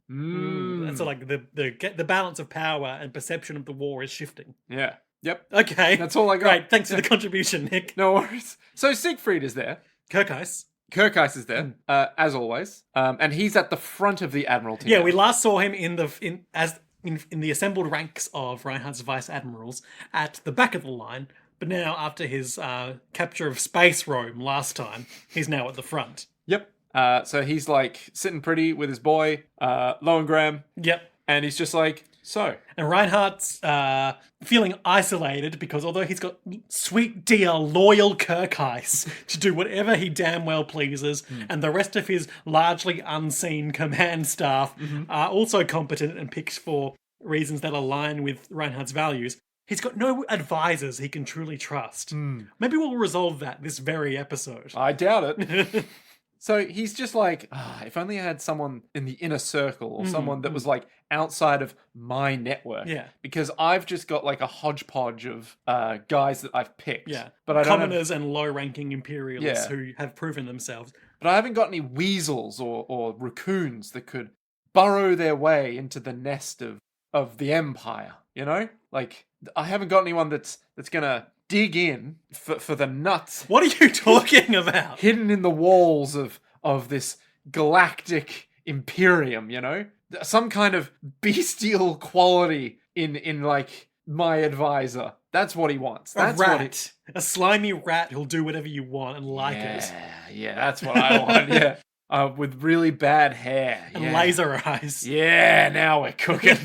so like the balance of power and perception of the war is shifting. Yeah. Yep. Okay. That's all I got. Great. Thanks for the contribution, Nick. No worries. So Siegfried is there. Kirkheis. Kirkheis is there, as always. And he's at the front of the Admiralty. Yeah, now. we last saw him in the assembled ranks of Reinhardt's vice admirals at the back of the line. But now, after his capture of Space Rome last time, he's now at the front. Yep. So he's like sitting pretty with his boy, Lohengram. Yep. And he's just like, so. And Reinhardt's feeling isolated because although he's got sweet dear loyal Kirkheis to do whatever he damn well pleases, and the rest of his largely unseen command staff are also competent and picked for reasons that align with Reinhardt's values, he's got no advisors he can truly trust. Maybe we'll resolve that this very episode. I doubt it. So he's just like, if only I had someone in the inner circle or someone that was like outside of my network. Yeah. Because I've just got like a hodgepodge of guys that I've picked. Yeah. But I don't commoners and low-ranking imperialists who have proven themselves. But I haven't got any weasels or raccoons that could burrow their way into the nest of the Empire, you know? Like, I haven't got anyone that's gonna dig in for the nuts. What are you talking about? Hidden in the walls of this galactic imperium, you know? Some kind of bestial quality in like my advisor. That's what he wants. That's a rat. A slimy rat who'll do whatever you want and like it. Yeah, that's what I want, yeah. With really bad hair. And laser eyes. Yeah, now we're cooking.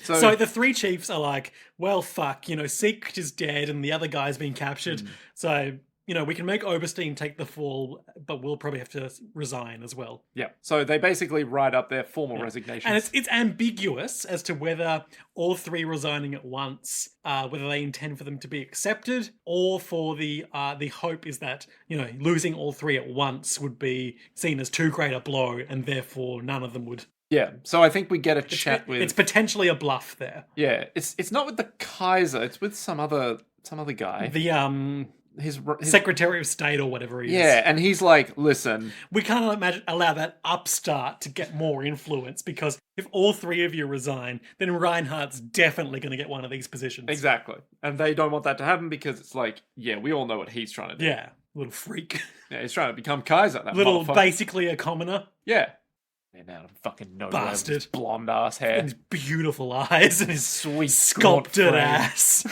So the three chiefs are like, well, fuck, Secret is dead and the other guy's been captured. So, we can make Oberstein take the fall, but we'll probably have to resign as well. Yeah. So they basically write up their formal resignations. And it's ambiguous as to whether all three resigning at once, whether they intend for them to be accepted, or for the hope is that, losing all three at once would be seen as too great a blow and therefore none of them would. Yeah, so I think we get a chat with... It's potentially a bluff there. Yeah, it's not with the Kaiser, it's with some other guy. The his Secretary of State or whatever he is. yeah, and he's like, listen, We can't allow that upstart to get more influence, because if all three of you resign, then Reinhardt's definitely going to get one of these positions. exactly, and they don't want that to happen because it's like, yeah, we all know what he's trying to do. Yeah, little freak. Yeah, he's trying to become Kaiser. That Little, motherfucker. basically a commoner. Yeah. And out of fucking nowhere, Bastard. with his blonde ass hair, And his beautiful eyes and his sweet sculpted frame. ass.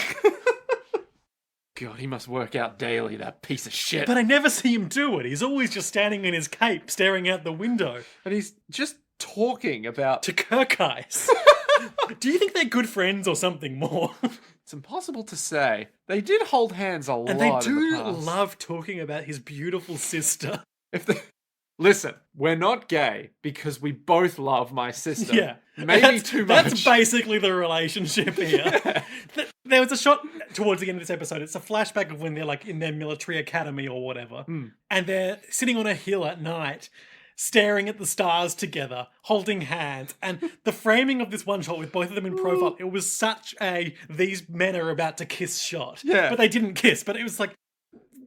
God, he must work out daily, that piece of shit. But I never see him do it. He's always just standing in his cape, staring out the window. And he's just talking about... To Kirkheis. Do you think they're good friends or something more? It's impossible to say. They did hold hands a lot And they in do the past. love talking about his beautiful sister. If they... Listen, we're not gay because we both love my sister. Yeah. Maybe too much. That's basically the relationship here. There was a shot towards the end of this episode. It's a flashback of when they're like in their military academy or whatever. And they're sitting on a hill at night, staring at the stars together, holding hands. And the framing of this one shot with both of them in profile, it was such a, these men are about to kiss shot. Yeah. But they didn't kiss. But it was like,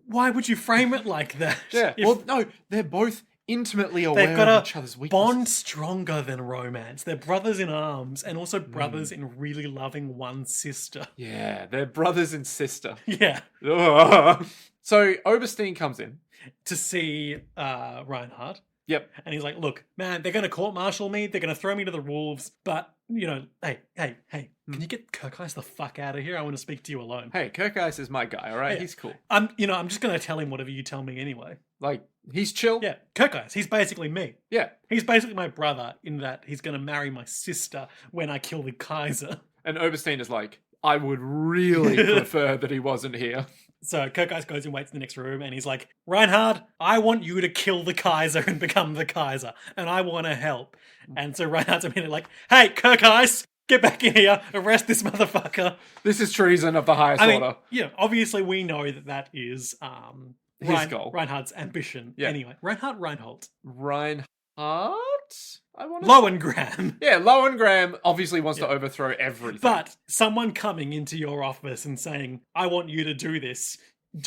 why would you frame it like that? Yeah. If Well, no, they're both intimately aware they've got of a each other's weaknesses. bond stronger than romance. They're brothers in arms and also brothers in really loving one sister. Yeah, they're brothers and sister. Yeah. Ugh. So Oberstein comes in. To see Reinhardt. Yep. And he's like, look, man, they're going to court-martial me. They're going to throw me to the wolves. But, you know, hey, can you get Kirkheis the fuck out of here? I want to speak to you alone. Hey, Kirkheis is my guy, all right? Yeah. He's cool. I'm just going to tell him whatever you tell me anyway. Like, he's chill. Yeah, Kirkheis, he's basically me. Yeah. He's basically my brother in that he's going to marry my sister when I kill the Kaiser. And Oberstein is like, I would really prefer that he wasn't here. So Kirkheis goes and waits in the next room and he's like, Reinhard, I want you to kill the Kaiser and become the Kaiser. And I want to help. And so Reinhardt's immediately like, hey, Kirkheis, get back in here. Arrest this motherfucker. This is treason of the highest order. Yeah, obviously we know that is His goal. Reinhardt's ambition. Yeah. Anyway, Reinhardt? Reinhardt? I want to Lowengram. Yeah, Lowengram obviously wants to overthrow everything. But someone coming into your office and saying, I want you to do this,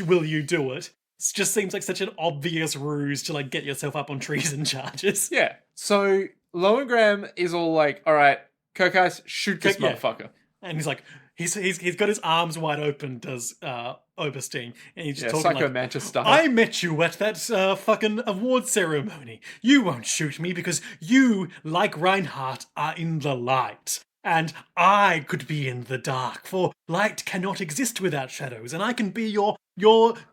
will you do it? It just seems like such an obvious ruse to like get yourself up on treason charges. Yeah. So Lowengram is all like, all right, Kirkheis, shoot this motherfucker. And he's like, he's got his arms wide open, does Oberstein, and he's just talking Psycho like, Mantis style. I met you at that fucking award ceremony. You won't shoot me because you, like Reinhardt, are in the light. And I could be in the dark, for light cannot exist without shadows, and I can be your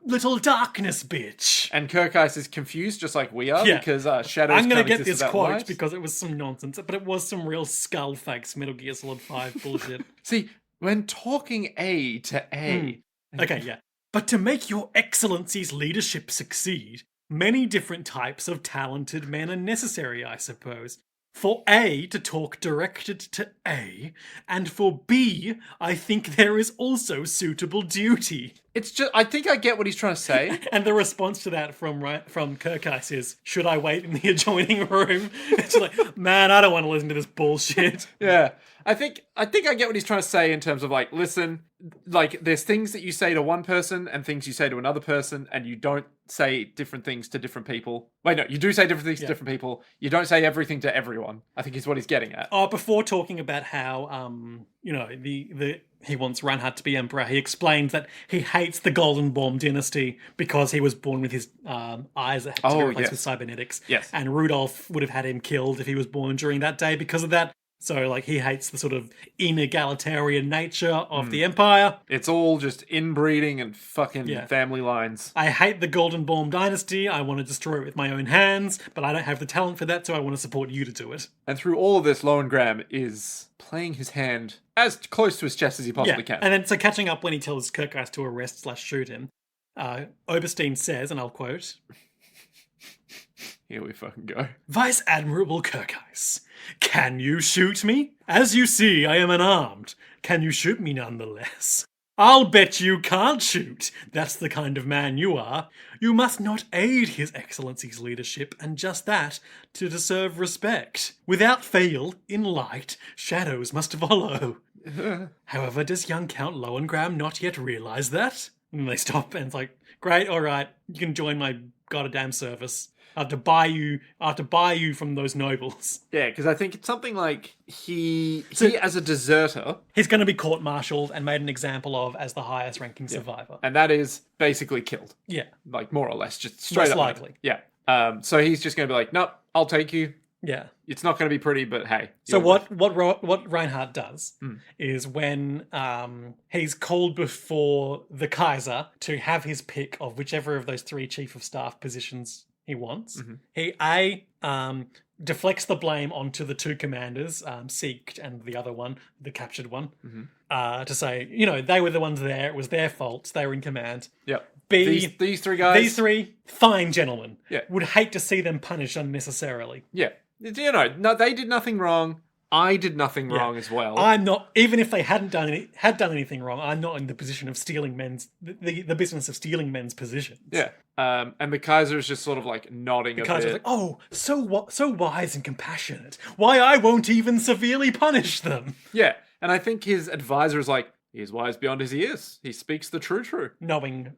little darkness, bitch. And Kirkheis is confused, just like we are, because shadows I'm gonna can't get exist this without quote light. because it was some nonsense, but it was some real skull fakes Metal Gear Solid 5 bullshit. See, when talking A to A... Okay, yeah. But to make your excellency's leadership succeed, many different types of talented men are necessary, I suppose. For A to talk directed to A, and for B, I think there is also suitable duty. It's just, I think I get what he's trying to say. And the response to that from Kirkheis is, should I wait in the adjoining room? It's like, man, I don't want to listen to this bullshit. Yeah. I think I get what he's trying to say in terms of like, listen, like there's things that you say to one person and things you say to another person, and you don't say different things to different people. Wait, no, you do say different things to different people. You don't say everything to everyone, I think is what he's getting at. Oh, before talking about how, he wants Reinhardt to be emperor, he explained that he hates the Golden Bomb dynasty because he was born with his eyes that had to be replaced with cybernetics. Yes. And Rudolph would have had him killed if he was born during that day because of that. So, like, he hates the sort of inegalitarian nature of the Empire. It's all just inbreeding and fucking family lines. I hate the Golden Bomb dynasty. I want to destroy it with my own hands, but I don't have the talent for that, so I want to support you to do it. And through all of this, Lowengram is playing his hand as close to his chest as he possibly can. And then, so catching up when he tells Kirkheis to arrest/shoot him, Oberstein says, and I'll quote... Here we fucking go. Vice Admiral Kirkheis, can you shoot me? As you see, I am unarmed. Can you shoot me nonetheless? I'll bet you can't shoot. That's the kind of man you are. You must not aid His Excellency's leadership, and just that, to deserve respect. Without fail, in light, shadows must follow. However, does young Count Lowengram not yet realize that? And they stop, and it's like, Great, all right. You can join my goddamn service. I have to buy you from those nobles. Yeah, because I think it's something like he as a deserter, He's going to be court-martialed and made an example of as the highest-ranking survivor. and that is basically killed. Yeah. Like, more or less, just straight up. Most likely. Yeah. So he's just going to be like, nope, I'll take you. Yeah. It's not going to be pretty, but hey. So what Reinhardt does is when he's called before the Kaiser to have his pick of whichever of those 3 chief of staff positions he wants, he deflects the blame onto the 2 commanders, Siegt and the other one, the captured one, to say, they were the ones there. It was their fault. They were in command. Yep. B, these 3 guys. These 3 fine gentlemen. Yeah. Would hate to see them punished unnecessarily. Yeah. No, they did nothing wrong. I did nothing wrong as well. I'm not, even if they had done anything wrong, I'm not in the position of stealing the business of stealing men's positions. Yeah. And the Kaiser is just sort of like nodding a bit. The Kaiser's like, oh, so wise and compassionate. Why, I won't even severely punish them. Yeah. And I think his advisor is like, he is wise beyond his years. He speaks the true. Knowing,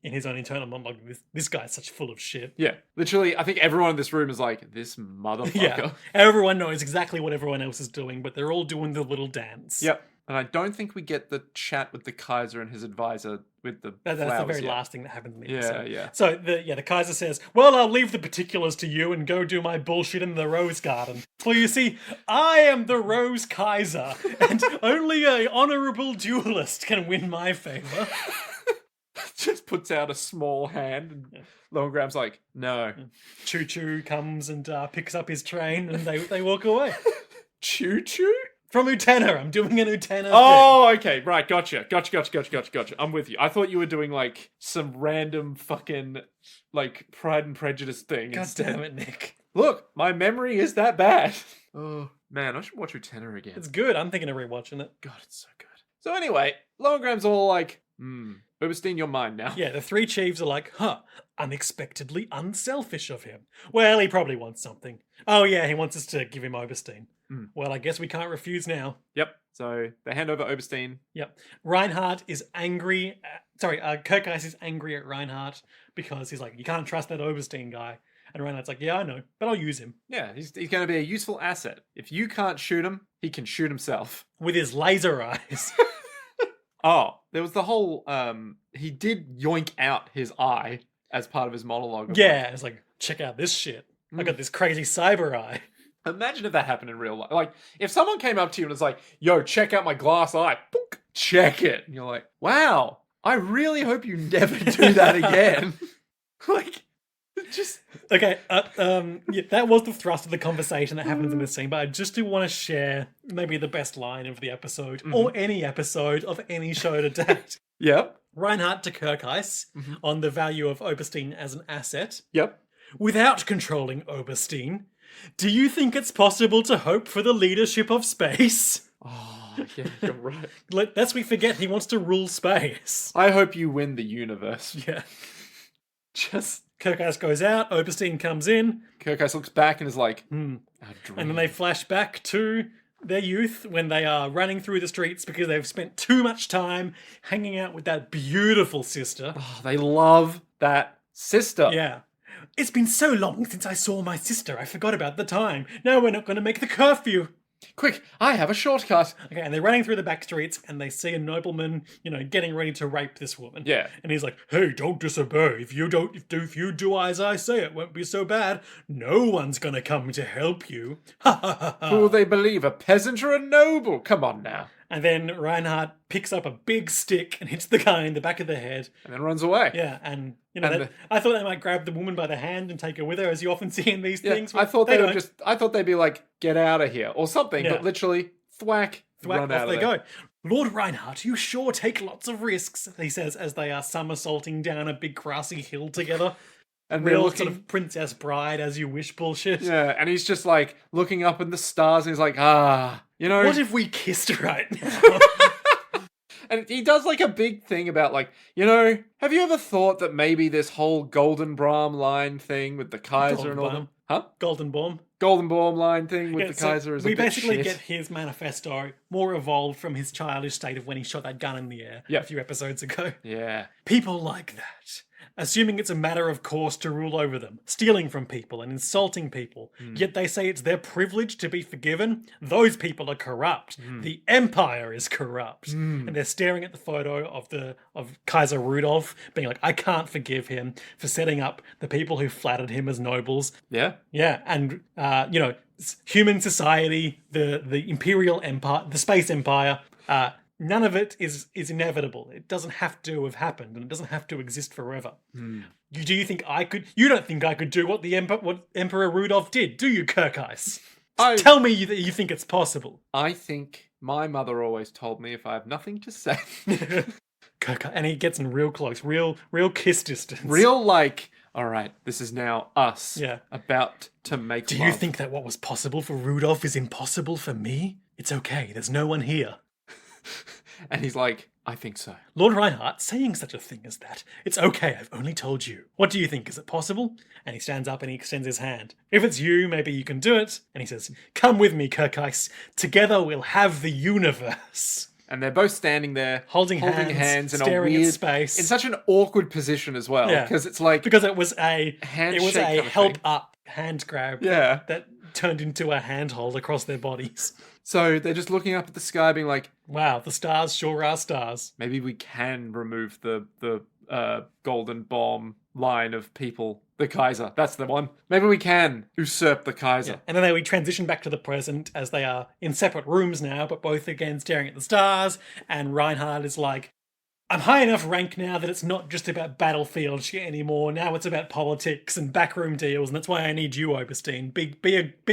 in his own internal monologue, this guy's such full of shit. Yeah. Literally, I think everyone in this room is like, this motherfucker. Yeah. Everyone knows exactly what everyone else is doing, but they're all doing the little dance. Yep. And I don't think we get the chat with the Kaiser and his advisor with the That's flowers the very yet. last thing that happens in the Yeah, episode. yeah. So the Kaiser says, well, I'll leave the particulars to you and go do my bullshit in the Rose Garden. For you see, I am the Rose Kaiser, and only a honorable duelist can win my favor. Just puts out a small hand, and Longram's like, no. Choo Choo comes and picks up his train, and they walk away. Choo Choo? From Utena. I'm doing an Utena Oh, okay. Right. Gotcha. I'm with you. I thought you were doing like some random fucking like Pride and Prejudice thing. God instead. damn it, Nick. Look, my memory is that bad. Oh, man. I should watch Utena again. It's good. I'm thinking of rewatching it. God, it's so good. So anyway, Longram's all like, Oberstein, you're mine now. Yeah, the 3 chiefs are like, unexpectedly unselfish of him. Well, he probably wants something. Oh yeah, he wants us to give him Oberstein. Well, I guess we can't refuse now. Yep. So they hand over Oberstein. Yep. Reinhardt is angry. Kirkheis is angry at Reinhardt because he's like, you can't trust that Oberstein guy. And Reinhardt's like, yeah, I know, but I'll use him. Yeah, he's going to be a useful asset. If you can't shoot him, he can shoot himself. With his laser eyes. Oh, there was the whole, he did yoink out his eye as part of his monologue. Yeah, it's like, check out this shit. I got this crazy cyber eye. Imagine if that happened in real life. Like, if someone came up to you and was like, yo, check out my glass eye. Boink, check it. And you're like, wow, I really hope you never do that again. Like, just... Okay, yeah, that was the thrust of the conversation that happens in this scene, but I just do want to share maybe the best line of the episode, or any episode of any show to date. Yep. Reinhardt to Kirkheis on the value of Oberstein as an asset. Yep. Without controlling Oberstein, do you think it's possible to hope for the leadership of space? Oh, yeah, you're right. Lest we forget he wants to rule space. I hope you win the universe. Yeah. Just... Kirkheis goes out, Oberstein comes in. Kirkheis looks back and is like, our dream. And then they flash back to their youth when they are running through the streets because they've spent too much time hanging out with that beautiful sister. Oh, they love that sister. Yeah. It's been so long since I saw my sister, I forgot about the time. Now we're not going to make the curfew. Quick, I have a shortcut. Okay, and they're running through the back streets and they see a nobleman, getting ready to rape this woman. Yeah. And he's like, hey, don't disobey. If you do as I say, it won't be so bad. No one's gonna come to help you. Ha ha ha ha. Who will they believe, a peasant or a noble? Come on now. And then Reinhardt picks up a big stick and hits the guy in the back of the head. And then runs away. Yeah, and I thought they might grab the woman by the hand and take her with her, as you often see in these things. I thought I thought they'd be like, get out of here or something, Yeah. but literally thwack, run off out they of there. go. Lord Reinhardt, you sure take lots of risks, he says as they are somersaulting down a big grassy hill together. And they're Real looking, sort of Princess Bride as you wish bullshit. yeah, and he's just like looking up in the stars and he's like, What if we kissed right now? And he does like a big thing about like, have you ever thought that maybe this whole Golden Brahm line thing with the Kaiser and all that? Huh? Golden Bomb. Golden Brahm line thing with Yeah, the Kaiser is a we bit basically shit. get his manifesto more evolved from his childish state of when he shot that gun in the air a few episodes ago. Yeah. People like that. assuming it's a matter of course to rule over them, stealing from people and insulting people. Yet they say it's their privilege to be forgiven. Those people are corrupt. The Empire is corrupt. And they're staring at the photo of Kaiser Rudolph, being like, I can't forgive him for setting up the people who flattered him as nobles. Yeah. Yeah, and human society, the Imperial Empire, the Space Empire, none of it is inevitable. It doesn't have to have happened, and it doesn't have to exist forever. Do you think I could? You don't think I could do what what Emperor Rudolph did, do you, Kirkheis? Tell me that you think it's possible. I think my mother always told me if I have nothing to say. And he gets in real close, real kiss distance. Real like, all right, this is now us. Yeah. About to make Do love. you think that what was possible for Rudolph is impossible for me? It's okay. There's no one here. And he's like, I think so. Lord Reinhardt saying such a thing as that. It's okay, I've only told you. What do you think? Is it possible? And he stands up and he extends his hand. If it's you, maybe you can do it. And he says, come with me, Kirkheis. Together we'll have the universe. And they're both standing there, holding hands in staring a weird, at space, in such an awkward position as well. Yeah. Because it's like because it was a handshake kind of help thing. up hand grab. Yeah. That turned into a handhold across their bodies. So they're just looking up at the sky, being like, wow, the stars sure are stars. maybe we can remove the golden bomb line of people. The Kaiser, that's the one. Maybe we can usurp the Kaiser. Yeah. And then we transition back to the present as they are in separate rooms now, but both again staring at the stars. And Reinhardt is like, I'm high enough rank now that it's not just about battlefield shit anymore. Now it's about politics and backroom deals, and that's why I need you, Oberstein. Be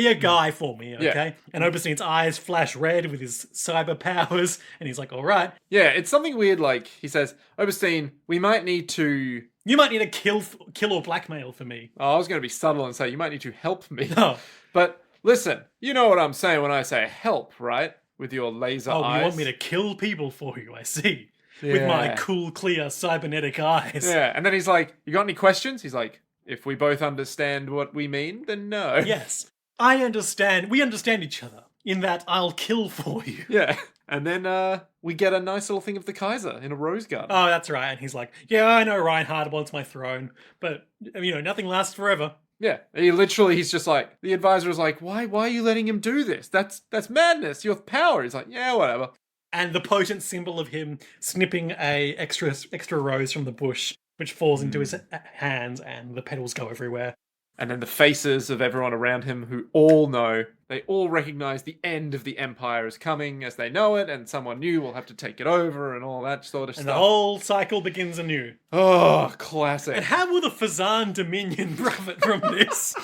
a guy for me, okay? Yeah. And Oberstein's eyes flash red with his cyber powers, and he's like, all right. Yeah, it's something weird. Like he says, Oberstein, we might need to. You might need to kill or blackmail for me. Oh, I was going to be subtle and say you might need to help me. Oh. But listen, you know what I'm saying when I say help, right? With your laser eyes. Oh, you want me to kill people for you? I see. With my cool, clear, cybernetic eyes. Yeah, and then he's like, you got any questions? He's like, if we both understand what we mean, then no. Yes. I understand. We understand each other in that I'll kill for you. Yeah. And then we get a nice little thing of the Kaiser in a rose garden. Oh, that's right. And he's like, yeah, I know Reinhardt wants my throne, but, nothing lasts forever. Yeah. He's just like, the advisor is like, why are you letting him do this? That's madness. You have power. He's like, yeah, whatever. And the potent symbol of him snipping a extra rose from the bush, which falls into his hands, and the petals go everywhere. And then the faces of everyone around him who all know, they all recognize the end of the Empire is coming as they know it, and someone new will have to take it over and all that sort of stuff. And the whole cycle begins anew. Oh, classic. And how will the Fazan Dominion profit from this?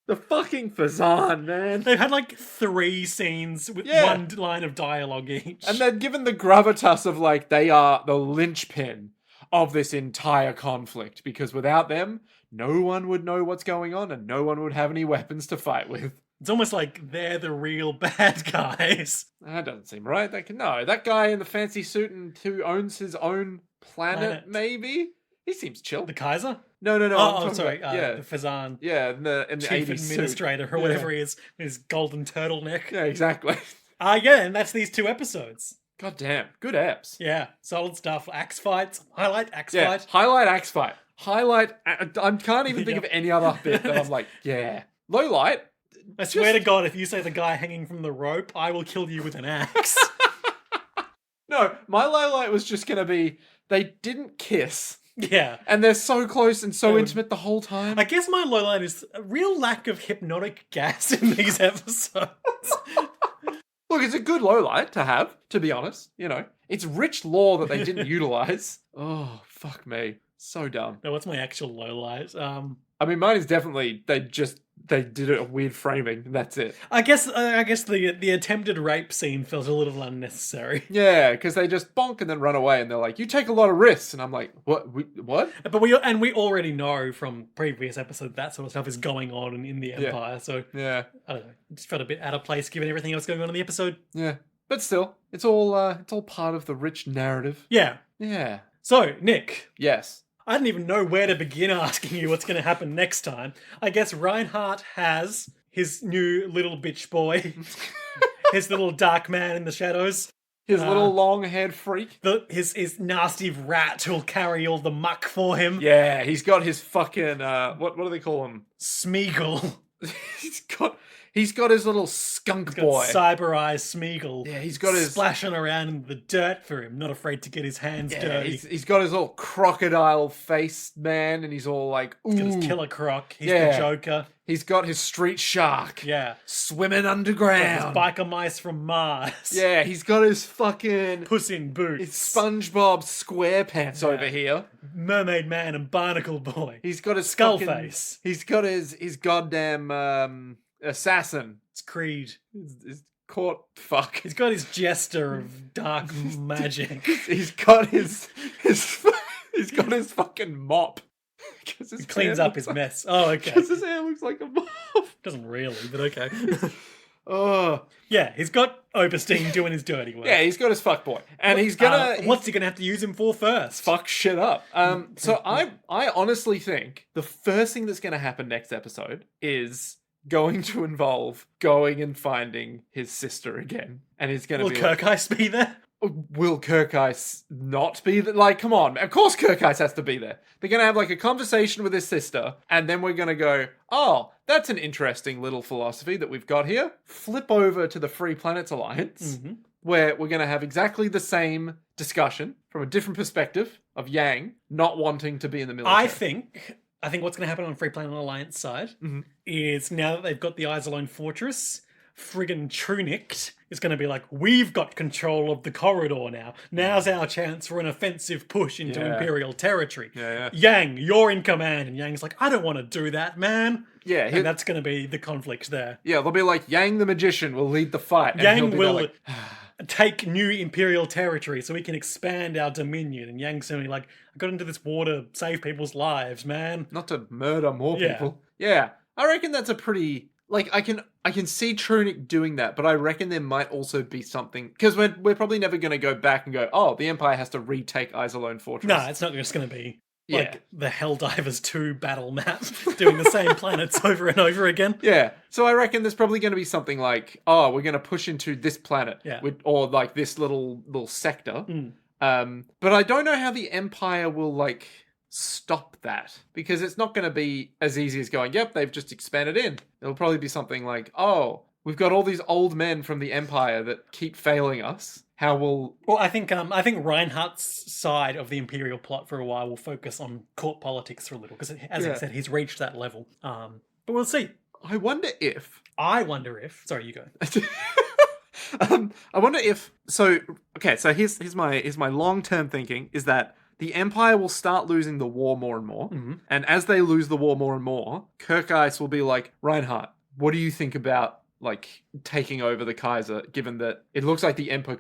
The fucking Fazan, man. They've had like 3 scenes with one line of dialogue each. And they're given the gravitas of like, they are the linchpin of this entire conflict, because without them, no one would know what's going on and no one would have any weapons to fight with. It's almost like they're the real bad guys. That doesn't seem right. That guy in the fancy suit and who owns his own planet. Maybe? He seems chill. The Kaiser? No. Oh, sorry. The Fazan. Yeah, in the Chief 80s Administrator suit. or whatever he is. His golden turtleneck. Yeah, exactly. And that's these 2 episodes. God damn. Good apps. Yeah, solid stuff. Axe fights. Highlight axe Yeah, fight. highlight axe fight. I can't even think of any other bit that I'm like, yeah. Low light. I swear to God, if you say the guy hanging from the rope, I will kill you with an axe. No, my low light was just going to be, they didn't kiss. Yeah. And they're so close and so intimate the whole time. I guess my low light is a real lack of hypnotic gas in these episodes. Look, it's a good low light to have, to be honest. It's rich lore that they didn't utilize. Oh, fuck me. So dumb. No, what's my actual low light? I mean, mine is definitely, they did a weird framing. And that's it. I guess the attempted rape scene felt a little unnecessary. Yeah, because they just bonk and then run away, and they're like, "You take a lot of risks," and I'm like, "What? What?" But we already know from previous episodes that sort of stuff is going on in the Empire. So yeah, I don't know. It just felt a bit out of place given everything else going on in the episode. Yeah, but still, it's all part of the rich narrative. Yeah. Yeah. So Nick. Yes. I didn't even know where to begin asking you what's going to happen next time. I guess Reinhardt has his new little bitch boy, his little dark man in the shadows. His little long-haired freak. His nasty rat who'll carry all the muck for him. Yeah, he's got his fucking what do they call him? Smeagol. he's got his little skunk boy. Cyber Eyes Smeagol. Yeah, he's got his splashing around in the dirt for him, not afraid to get his hands dirty. He's got his little crocodile face, man, and he's all like, ooh. He's got his killer croc. He's the Joker. He's got his street shark. Yeah. Swimming underground. His biker mice from Mars. Yeah, he's got his fucking Puss in Boots. His SpongeBob SquarePants over here. Mermaid Man and Barnacle Boy. He's got his Skullface. He's got his goddamn assassin. It's Creed. His court fuck. He's got his jester of dark magic. He's got his he's got his fucking mop. He cleans up his mess. Oh, okay. Because his hair looks like a mop. Doesn't really, but okay. Oh. Yeah, he's got Oberstein doing his dirty work. Yeah, he's got his fuckboy. And he's gonna... what's he gonna have to use him for first? Fuck shit up. So I honestly think the first thing that's gonna happen next episode is going to involve going and finding his sister again. And he's gonna Will Kirk Ice be there? Will Kirk Ice not be there? Like, come on. Of course Kirk Ice has to be there. They're going to have, like, a conversation with his sister, and then we're going to go, oh, that's an interesting little philosophy that we've got here. Flip over to the Free Planets Alliance, where we're going to have exactly the same discussion from a different perspective of Yang not wanting to be in the military. I think what's going to happen on Free Planet Alliance side is now that they've got the Eyes Alone Fortress, friggin' Trunicht is going to be like, we've got control of the corridor now. Now's our chance for an offensive push into Imperial territory. Yang, you're in command. And Yang's like, I don't want to do that, man. Yeah. And that's going to be the conflict there. Yeah, they'll be like, Yang the magician will lead the fight. And Yang will take new Imperial territory so we can expand our dominion. And Yang's going to be like, I got into this war to save people's lives, man. Not to murder more people. Yeah. I reckon that's a pretty... Like, I can see Trunicht doing that, but I reckon there might also be something... Because we're probably never going to go back and go, oh, the Empire has to retake Eyes Alone Fortress. No, it's not just going to be like the Helldivers 2 battle map, doing the same planets over and over again. Yeah, so I reckon there's probably going to be something like, oh, we're going to push into this planet, or like this little sector. But I don't know how the Empire will, like... stop that, because it's not going to be as easy as going, yep, they've just expanded in. It'll probably be something like, oh, we've got all these old men from the Empire that keep failing us. How will... Well, I think Reinhardt's side of the Imperial plot for a while will focus on court politics for a little, because as I said, he's reached that level. But we'll see. I wonder if... Sorry, you go. I wonder if... So here's my long-term thinking, is that the Empire will start losing the war more and more. And as they lose the war more and more, Kirk Ice will be like, Reinhardt, what do you think about, like, taking over the Kaiser, given that it looks like the Emperor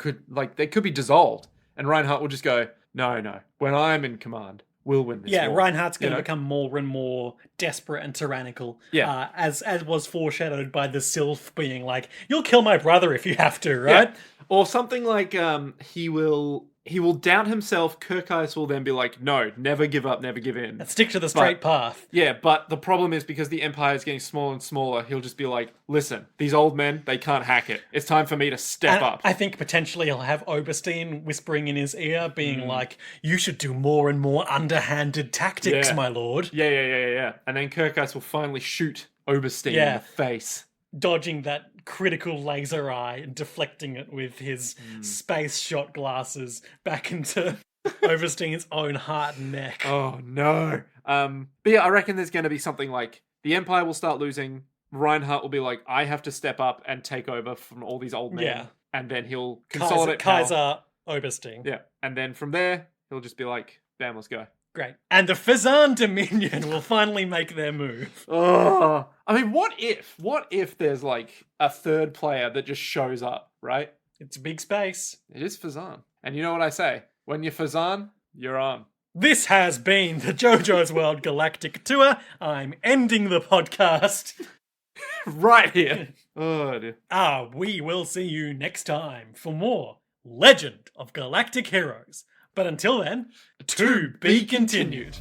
they could be dissolved? And Reinhardt will just go, no, when I'm in command, we'll win this war. Reinhardt's going to become more and more desperate and tyrannical. As was foreshadowed by the Sylph being like, you'll kill my brother if you have to, right? Yeah. Or something like he will doubt himself. Kirk Ice will then be like, no, never give up, never give in. And stick to the straight path. Yeah, but the problem is because the Empire is getting smaller and smaller, he'll just be like, listen, these old men, they can't hack it. It's time for me to step up. I think potentially he'll have Oberstein whispering in his ear, being like, you should do more and more underhanded tactics, my lord. Yeah. And then Kirk Ice will finally shoot Oberstein in the face. Dodging that critical laser eye and deflecting it with his space shot glasses back into Oberstein's own heart and neck. Oh, no. But yeah, I reckon there's going to be something like the Empire will start losing. Reinhardt will be like, I have to step up and take over from all these old men. Yeah. And then he'll consolidate Kaiser Oberstein. Yeah. And then from there, he'll just be like, bam, let's go. Great. And the Fazan Dominion will finally make their move. Oh, I mean, what if there's like a third player that just shows up, right? It's big space. It is Fazan. And you know what I say? When you're Fazan, you're on. This has been the JoJo's World Galactic Tour. I'm ending the podcast. Right here. Oh, dear. We will see you next time for more Legend of Galactic Heroes. But until then, to be continued.